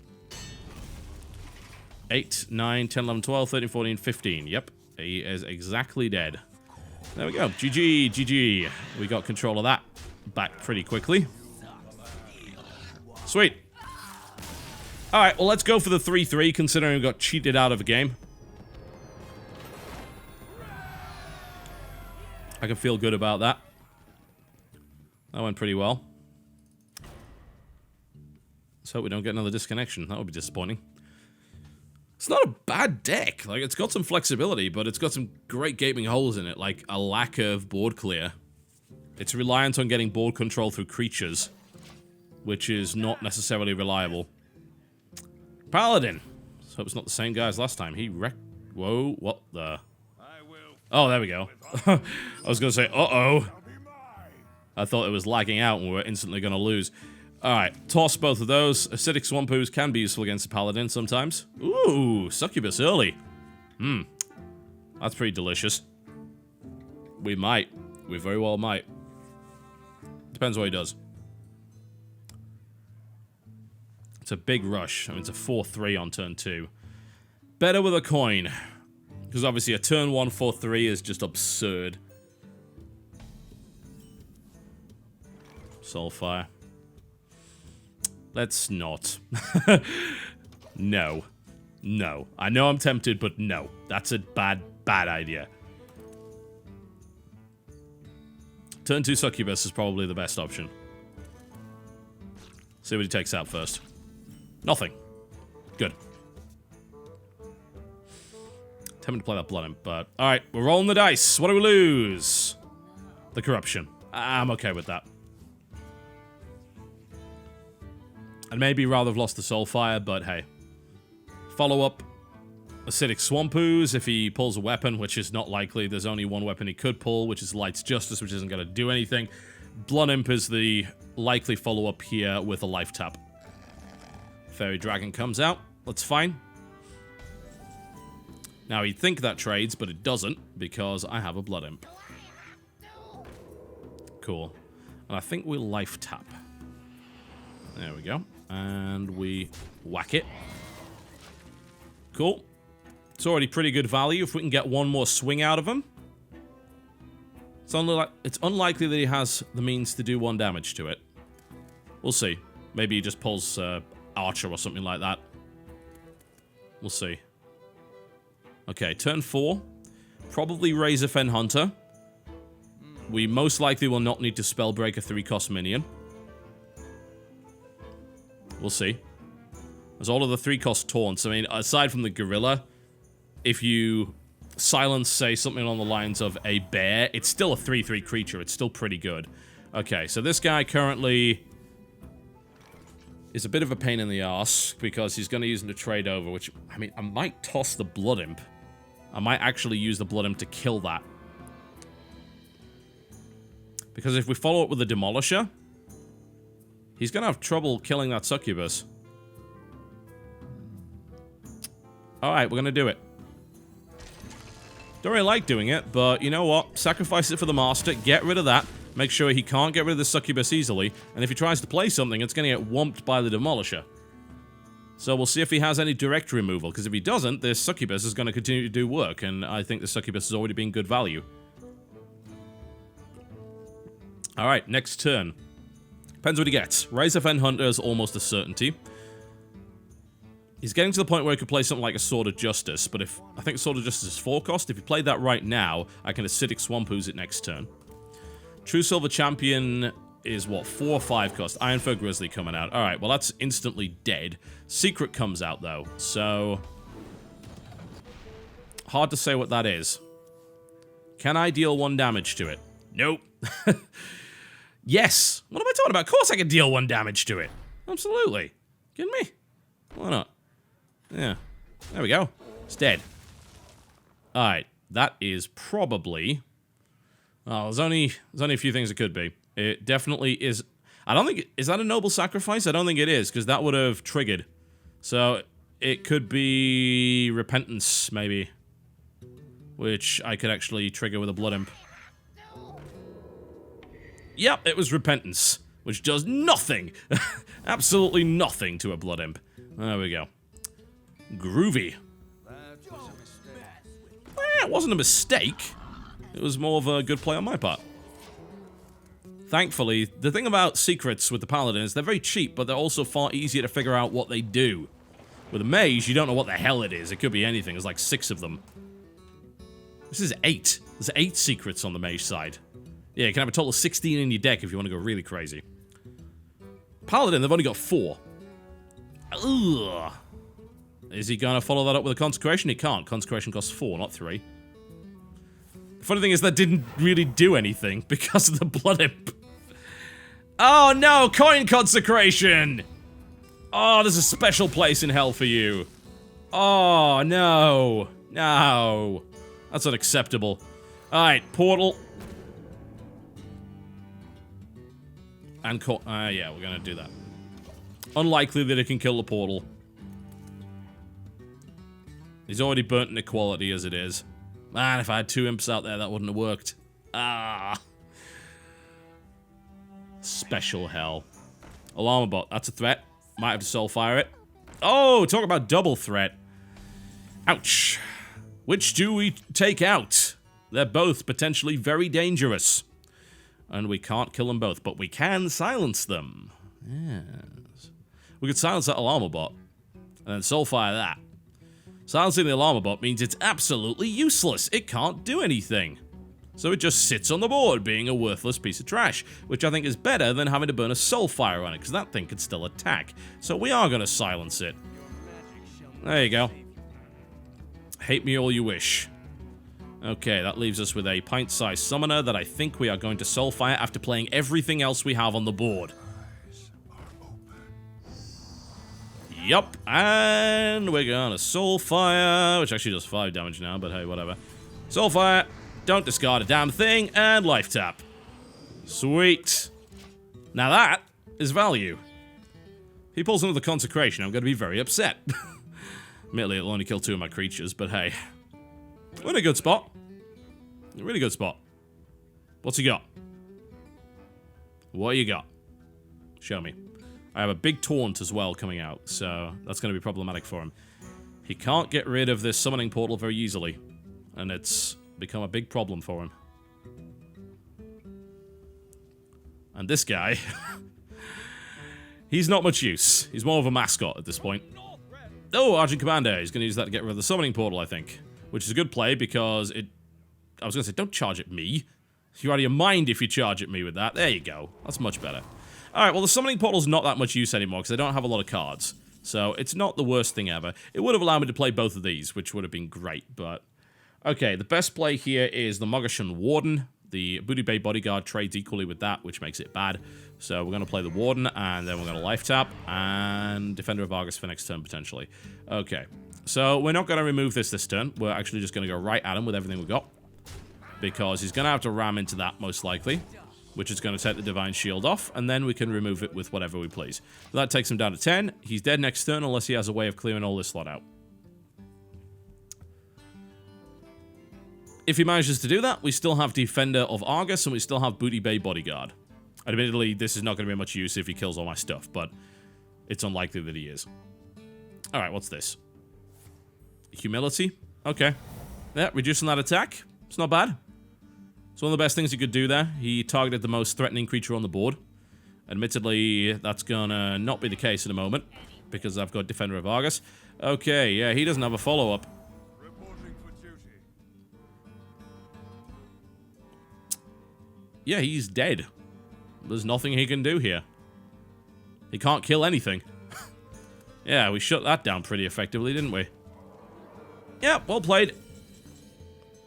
8, 9, 10, 11, 12, 13, 14, 15. Yep. He is exactly dead. There we go. GG, GG. We got control of that back pretty quickly. Sweet. Alright, well, let's go for the 3-3, considering we got cheated out of a game. I can feel good about that. That went pretty well. Let's hope we don't get another disconnection. That would be disappointing. It's not a bad deck. Like, it's got some flexibility, but it's got some great gaping holes in it, like a lack of board clear. It's reliant on getting board control through creatures, which is not necessarily reliable. Paladin. Let's hope it's not the same guy as last time. He wrecked... Whoa, what the... Oh, there we go. I was going to say, uh-oh. I thought it was lagging out and we were instantly going to lose. Alright, toss both of those. Acidic Swampoos can be useful against a Paladin sometimes. Ooh, Succubus early. That's pretty delicious. We might. We very well might. Depends what he does. It's a big rush. I mean, it's a 4-3 on turn 2. Better with a coin. Because obviously a turn 1 4-3 is just absurd. Soulfire. Let's not. No. No. I know I'm tempted, but no. That's a bad, bad idea. Turn 2 Succubus is probably the best option. See what he takes out first. Nothing. Good. Tempted to play that Blood Imp, but... Alright, we're rolling the dice. What do we lose? The Corruption. I'm okay with that. I'd maybe rather have lost the Soulfire, but hey. Follow up. Acidic Swampoos if he pulls a weapon, which is not likely. There's only one weapon he could pull, which is Light's Justice, which isn't going to do anything. Blood Imp is the likely follow-up here with a life tap. Fairy Dragon comes out. That's fine. Now, you'd think that trades, but it doesn't, because I have a Blood Imp. Cool. And I think we life tap. There we go. And we whack it. Cool. It's already pretty good value if we can get one more swing out of him. It's unlikely that he has the means to do 1 damage to it. We'll see. Maybe he just pulls Archer or something like that. We'll see. Okay, turn 4. Probably Razorfen Hunter. We most likely will not need to Spellbreak a 3-cost minion. We'll see. There's all of the 3-cost taunts. I mean, aside from the Gorilla, if you silence, say, something along the lines of a bear, it's still a 3/3 creature. It's still pretty good. Okay, so this guy currently is a bit of a pain in the ass because he's going to use him to trade over, which, I mean, I might toss the Blood Imp. I might actually use the Blood Imp to kill that. Because if we follow up with the Demolisher, he's going to have trouble killing that Succubus. Alright, we're going to do it. Don't really like doing it, but you know what? Sacrifice it for the Master, get rid of that, make sure he can't get rid of the Succubus easily, and if he tries to play something, it's going to get whomped by the Demolisher. So we'll see if he has any direct removal, because if he doesn't, this Succubus is going to continue to do work, and I think the Succubus has already been good value. Alright, next turn. Depends what he gets. Razorfen Hunter is almost a certainty. He's getting to the point where he could play something like a Sword of Justice, but if I think Sword of Justice is 4 cost, if he played that right now, I can Acidic Swamp Ooze it next turn. True Silver Champion is what, 4 or 5 cost? Ironfur Grizzly coming out. Alright, well that's instantly dead. Secret comes out though, so hard to say what that is. Can I deal 1 damage to it? Nope. Yes! What am I talking about? Of course I can deal 1 damage to it. Absolutely. Kidding me? Why not? Yeah. There we go. It's dead. Alright. That is probably... Oh, there's only a few things it could be. It definitely is... I don't think... Is that a Noble Sacrifice? I don't think it is, because that would have triggered. So, it could be... Repentance, maybe. Which I could actually trigger with a Blood Imp. Yep, it was Repentance. Which does nothing! Absolutely nothing to a Blood Imp. There we go. Groovy. It wasn't a mistake. It was more of a good play on my part. Thankfully, the thing about secrets with the Paladin is they're very cheap, but they're also far easier to figure out what they do. With a mage, you don't know what the hell it is. It could be anything. There's like 6 of them. This is 8. There's 8 secrets on the mage side. Yeah, you can have a total of 16 in your deck if you want to go really crazy. Paladin, they've only got 4. Ugh. Is he going to follow that up with a Consecration? He can't. Consecration costs 4, not 3. The funny thing is that didn't really do anything because of the Blood Imp. Oh no, Coin Consecration! Oh, there's a special place in hell for you. Oh, no. No. That's unacceptable. Alright, Portal. And yeah, we're gonna do that. Unlikely that it can kill the Portal. He's already burnt an Equality as it is. Man, if I had 2 imps out there, that wouldn't have worked. Ah. Special hell. Alarmabot, that's a threat. Might have to Soulfire it. Oh, talk about double threat. Ouch. Which do we take out? They're both potentially very dangerous. And we can't kill them both, but we can silence them. Yes. We could silence that Alarmabot. And then Soulfire that. Silencing the Alarmabot means it's absolutely useless. It can't do anything. So it just sits on the board, being a worthless piece of trash, which I think is better than having to burn a Soulfire on it, because that thing could still attack. So we are going to silence it. There you go. Hate me all you wish. Okay, that leaves us with a pint-sized summoner that I think we are going to Soulfire after playing everything else we have on the board. Yup, and we're gonna Soulfire, which actually does 5 damage now, but hey, whatever. Soulfire, don't discard a damn thing, and Life Tap. Sweet. Now that is value. If he pulls another Consecration, I'm gonna be very upset. Admittedly, it'll only kill 2 of my creatures, but hey. We're in a good spot. A really good spot. What's he got? What you got? Show me. I have a big Taunt as well coming out, so that's going to be problematic for him. He can't get rid of this Summoning Portal very easily, and it's become a big problem for him. And this guy... He's not much use. He's more of a mascot at this point. Oh, Argent Commander. He's going to use that to get rid of the summoning portal, I think. Which is a good play because it... I was going to say, don't charge at me. You're out of your mind if you charge at me with that. There you go. That's much better. Alright, well, the summoning portal's not that much use anymore because I don't have a lot of cards. So, it's not the worst thing ever. It would have allowed me to play both of these, which would have been great, but... Okay, the best play here is the Mogashan Warden. The Booty Bay Bodyguard trades equally with that, which makes it bad. So, we're going to play the Warden, and then we're going to life tap, and Defender of Argus for next turn, potentially. Okay, so we're not going to remove this turn. We're actually just going to go right at him with everything we've got. Because he's going to have to ram into that, most likely. Which is going to take the Divine Shield off, and then we can remove it with whatever we please. So that takes him down to 10. He's dead next turn unless he has a way of clearing all this slot out. If he manages to do that, we still have Defender of Argus, and we still have Booty Bay Bodyguard. Admittedly, this is not going to be much use if he kills all my stuff, but it's unlikely that he is. Alright, what's this? Humility? Okay. Yeah, reducing that attack. It's not bad. It's one of the best things he could do there. He targeted the most threatening creature on the board. Admittedly, that's gonna not be the case in a moment, because I've got Defender of Argus. Okay, yeah, he doesn't have a follow-up. Yeah, he's dead. There's nothing he can do here. He can't kill anything. Yeah, we shut that down pretty effectively, didn't we? Yeah, well played.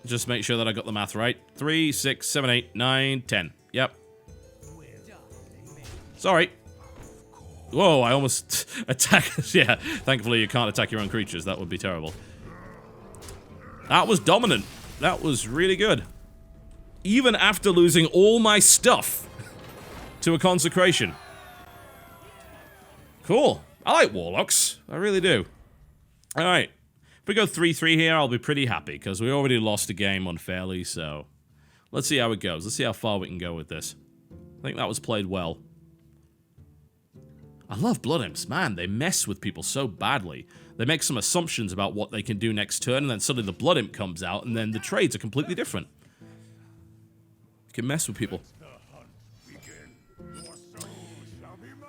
Just make sure that I got the math right. 3, 6, 7, 8, 9, 10. Yep. Sorry. Whoa, I almost attacked. Yeah, thankfully you can't attack your own creatures. That would be terrible. That was dominant. That was really good. Even after losing all my stuff to a consecration. Cool. I like Warlocks. I really do. Alright. If we go 3-3 here, I'll be pretty happy, because we already lost a game unfairly, so... Let's see how it goes. Let's see how far we can go with this. I think that was played well. I love Blood Imps. Man, they mess with people so badly. They make some assumptions about what they can do next turn, and then suddenly the Blood Imp comes out, and then the trades are completely different. You can mess with people.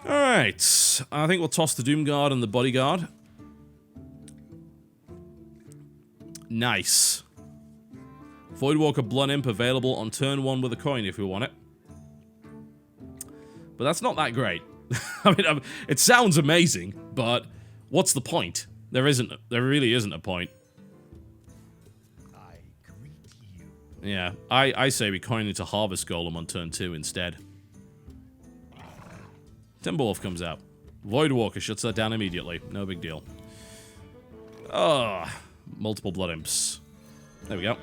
Alright. I think we'll toss the Doomguard and the Bodyguard. Nice. Voidwalker Blood Imp available on turn 1 with a coin if we want it. But that's not that great. I mean, it sounds amazing, but what's the point? There really isn't a point. Yeah, I say we coin into Harvest Golem on turn 2 instead. Timberwolf comes out. Voidwalker shuts that down immediately. No big deal. Oh, multiple Blood Imps. There we go.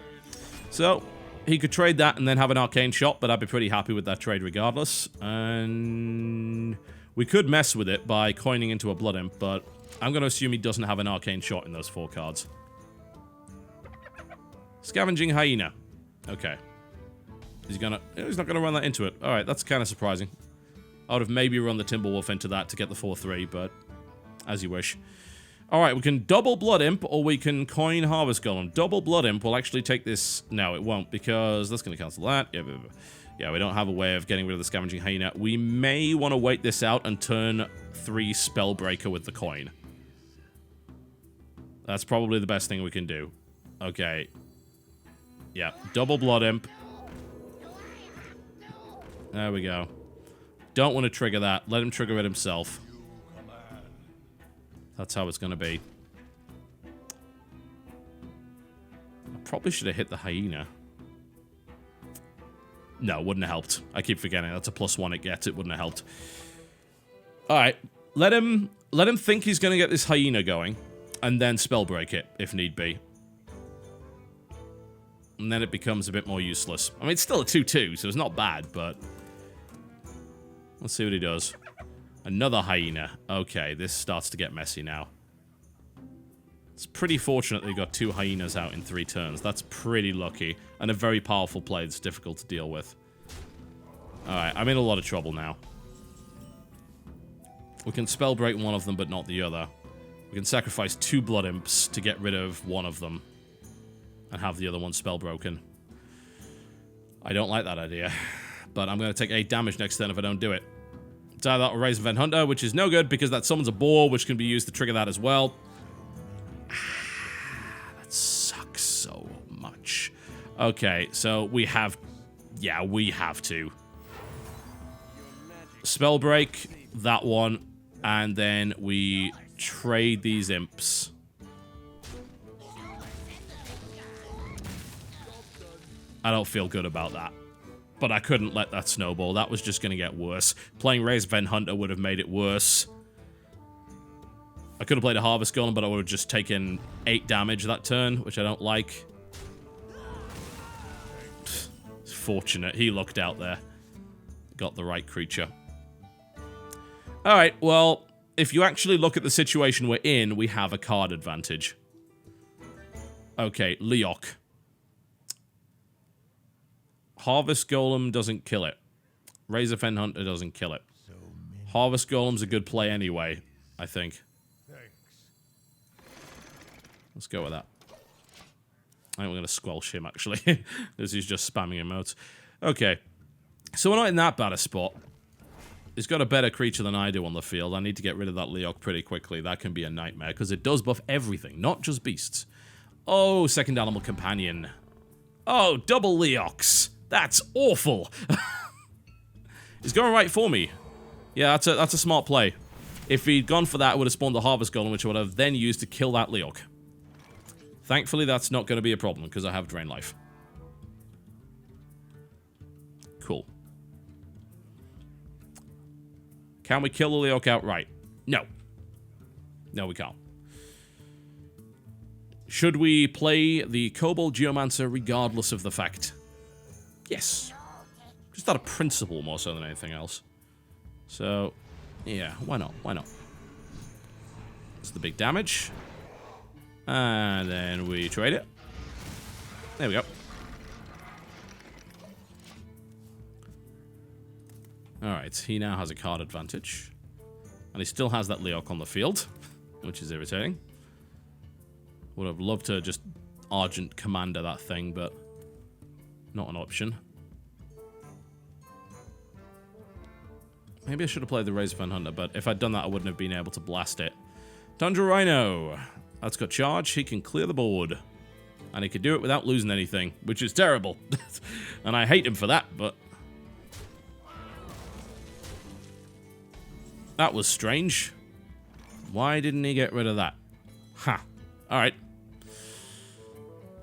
So, he could trade that and then have an Arcane Shot, but I'd be pretty happy with that trade regardless. And we could mess with it by coining into a Blood Imp, but I'm going to assume he doesn't have an Arcane Shot in those 4 cards. Scavenging Hyena. Okay. He's not going to run that into it. Alright, that's kind of surprising. I would have maybe run the Timberwolf into that to get the 4-3, but as you wish. Alright, we can double Blood Imp, or we can coin Harvest Golem. Double Blood Imp will actually take this... No, it won't, because that's going to cancel that. Yeah, we don't have a way of getting rid of the Scavenging Hyena. We may want to wait this out and turn 3 Spellbreaker with the coin. That's probably the best thing we can do. Okay. Yeah, double Blood Imp. There we go. Don't want to trigger that. Let him trigger it himself. That's how it's going to be. I probably should have hit the Hyena. No, wouldn't have helped. I keep forgetting. That's a +1 it gets. It wouldn't have helped. Alright. Let him think he's going to get this Hyena going. And then Spellbreak it, if need be. And then it becomes a bit more useless. I mean, it's still a 2-2, so it's not bad, but... Let's see what he does. Another Hyena. Okay, this starts to get messy now. It's pretty fortunate they got 2 Hyenas out in 3 turns. That's pretty lucky. And a very powerful play that's difficult to deal with. Alright, I'm in a lot of trouble now. We can Spellbreak one of them, but not the other. We can sacrifice 2 Blood Imps to get rid of one of them. And have the other one Spellbroken. I don't like that idea. But I'm going to take 8 damage next turn if I don't do it. It's either that or Raise Event Hunter, which is no good because that summons a boar, which can be used to trigger that as well. That sucks so much. Okay, so we have... Yeah, we have to. Spell Break, that one, and then we trade these imps. I don't feel good about that. But I couldn't let that snowball. That was just going to get worse. Playing Raise Event Hunter would have made it worse. I could have played a Harvest Golem, but I would have just taken 8 damage that turn, which I don't like. It's fortunate. He looked out there. Got the right creature. Alright, well, if you actually look at the situation we're in, we have a card advantage. Okay, Leok. Harvest Golem doesn't kill it. Raise Event Hunter doesn't kill it. Harvest Golem's a good play anyway, I think. Let's go with that. I think we're going to squelch him, actually. Because he's just spamming emotes. Okay. So we're not in that bad a spot. He's got a better creature than I do on the field. I need to get rid of that Leok pretty quickly. That can be a nightmare, because it does buff everything, not just beasts. Oh, second animal companion. Oh, double Leoks. That's awful. He's going right for me. Yeah, that's a smart play. If he'd gone for that, it would have spawned the Harvest Golem, which I would have then used to kill that Leok. Thankfully, that's not going to be a problem, because I have Drain Life. Cool. Can we kill the Leok outright? No. No, we can't. Should we play the Kobold Geomancer regardless of the fact? Yes. Just out of principle more so than anything else. So, yeah, why not? Why not? That's the big damage. And then we trade it. There we go. Alright, he now has a card advantage. And he still has that Leok on the field, which is irritating. Would have loved to just Argent Commander that thing, but not an option. Maybe I should have played the Raise Event Hunter, but if I'd done that, I wouldn't have been able to blast it. Tundra Rhino. That's got charge. He can clear the board. And he can do it without losing anything, which is terrible. And I hate him for that, but... That was strange. Why didn't he get rid of that? Ha. Alright.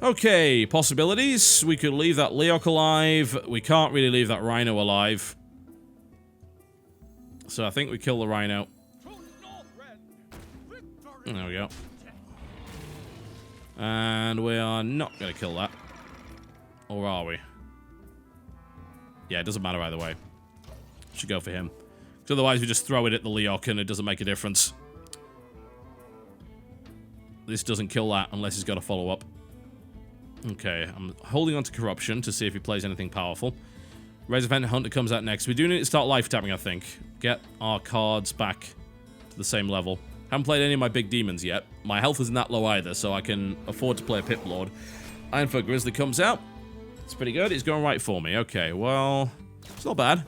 Okay, possibilities. We could leave that Leok alive. We can't really leave that Rhino alive. So I think we kill the Rhino. There we go. And we are not going to kill that. Or are we? Yeah, it doesn't matter either way. Should go for him. Because otherwise we just throw it at the Leok and it doesn't make a difference. This doesn't kill that unless he's got a follow-up. Okay, I'm holding on to Corruption to see if he plays anything powerful. Raise Event Hunter comes out next. We do need to start life tapping, I think. Get our cards back to the same level. Haven't played any of my big demons yet. My health isn't that low either, so I can afford to play a Pit Lord. Ironfoot Grizzly comes out. It's pretty good. It's going right for me. Okay, well, it's not bad.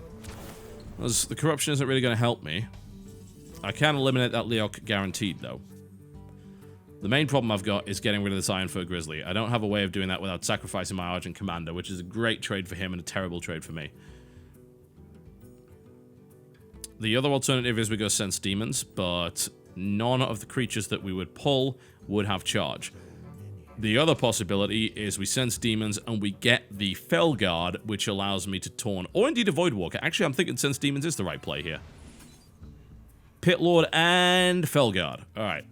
The Corruption isn't really going to help me. I can eliminate that Leok guaranteed, though. The main problem I've got is getting rid of this Ironfoot Grizzly. I don't have a way of doing that without sacrificing my Argent Commander, which is a great trade for him and a terrible trade for me. The other alternative is we go Sense Demons, but none of the creatures that we would pull would have charge. The other possibility is we Sense Demons and we get the Felguard, which allows me to Taunt, or indeed a Voidwalker. Actually, I'm thinking Sense Demons is the right play here. Pit Lord and Felguard. Alright.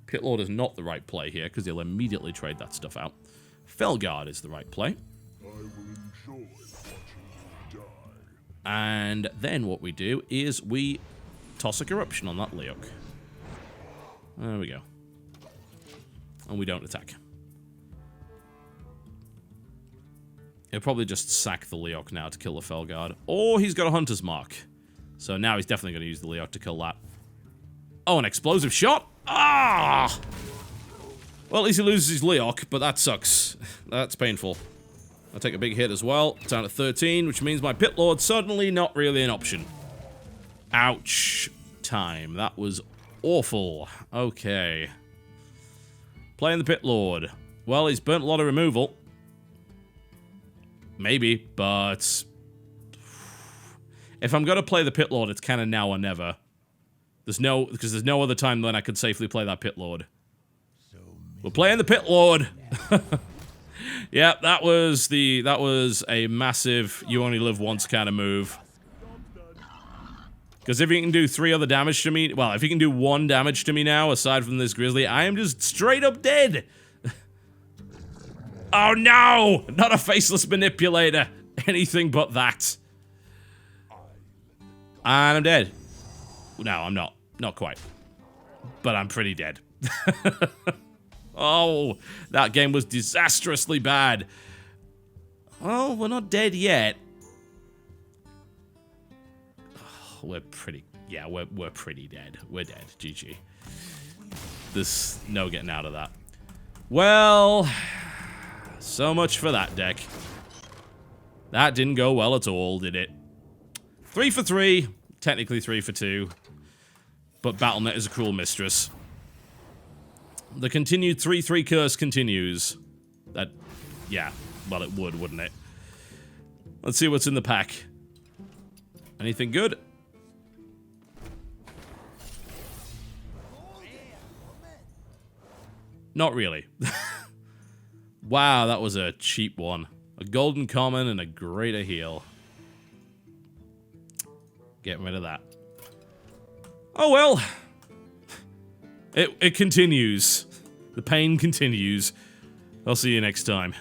Pit Lord is not the right play here, because he'll immediately trade that stuff out. Felguard is the right play. I will enjoy watching you die. And then what we do is we toss a Corruption on that Leok. There we go. And we don't attack. He'll probably just sack the Leok now to kill the Felguard. Or he's got a Hunter's Mark. So now he's definitely going to use the Leok to kill that. Oh, an explosive shot? Ah! Well, at least he loses his Leok, but that sucks. That's painful. I'll take a big hit as well. Down at 13, which means my Pit Lord suddenly not really an option. Ouch. Time. That was awful. Okay. Playing the Pit Lord. Well, he's burnt a lot of removal. Maybe, but... if I'm going to play the Pit Lord, it's kind of now or never. Because there's no other time when I could safely play that Pit Lord. We're playing the Pit Lord! Yeah, that was a massive you only live once kind of move. Because if he can do 3 other damage to me, well, if he can do 1 damage to me now, aside from this Grizzly, I am just straight up dead! Oh no! Not a faceless manipulator! Anything but that. And I'm dead. No, I'm not. Not quite. But I'm pretty dead. Oh, that game was disastrously bad. Well, we're not dead yet. Oh, we're pretty... yeah, we're pretty dead. We're dead. GG. There's no getting out of that. Well, so much for that deck. That didn't go well at all, did it? 3 for 3. Technically 3 for 2. But BattleNet is a cruel mistress. The continued 3-3 curse continues. That, yeah, well it would, wouldn't it? Let's see what's in the pack. Anything good? Not really. Wow, that was a cheap one. A golden common and a greater heal. Getting rid of that. Oh well. It continues. The pain continues. I'll see you next time.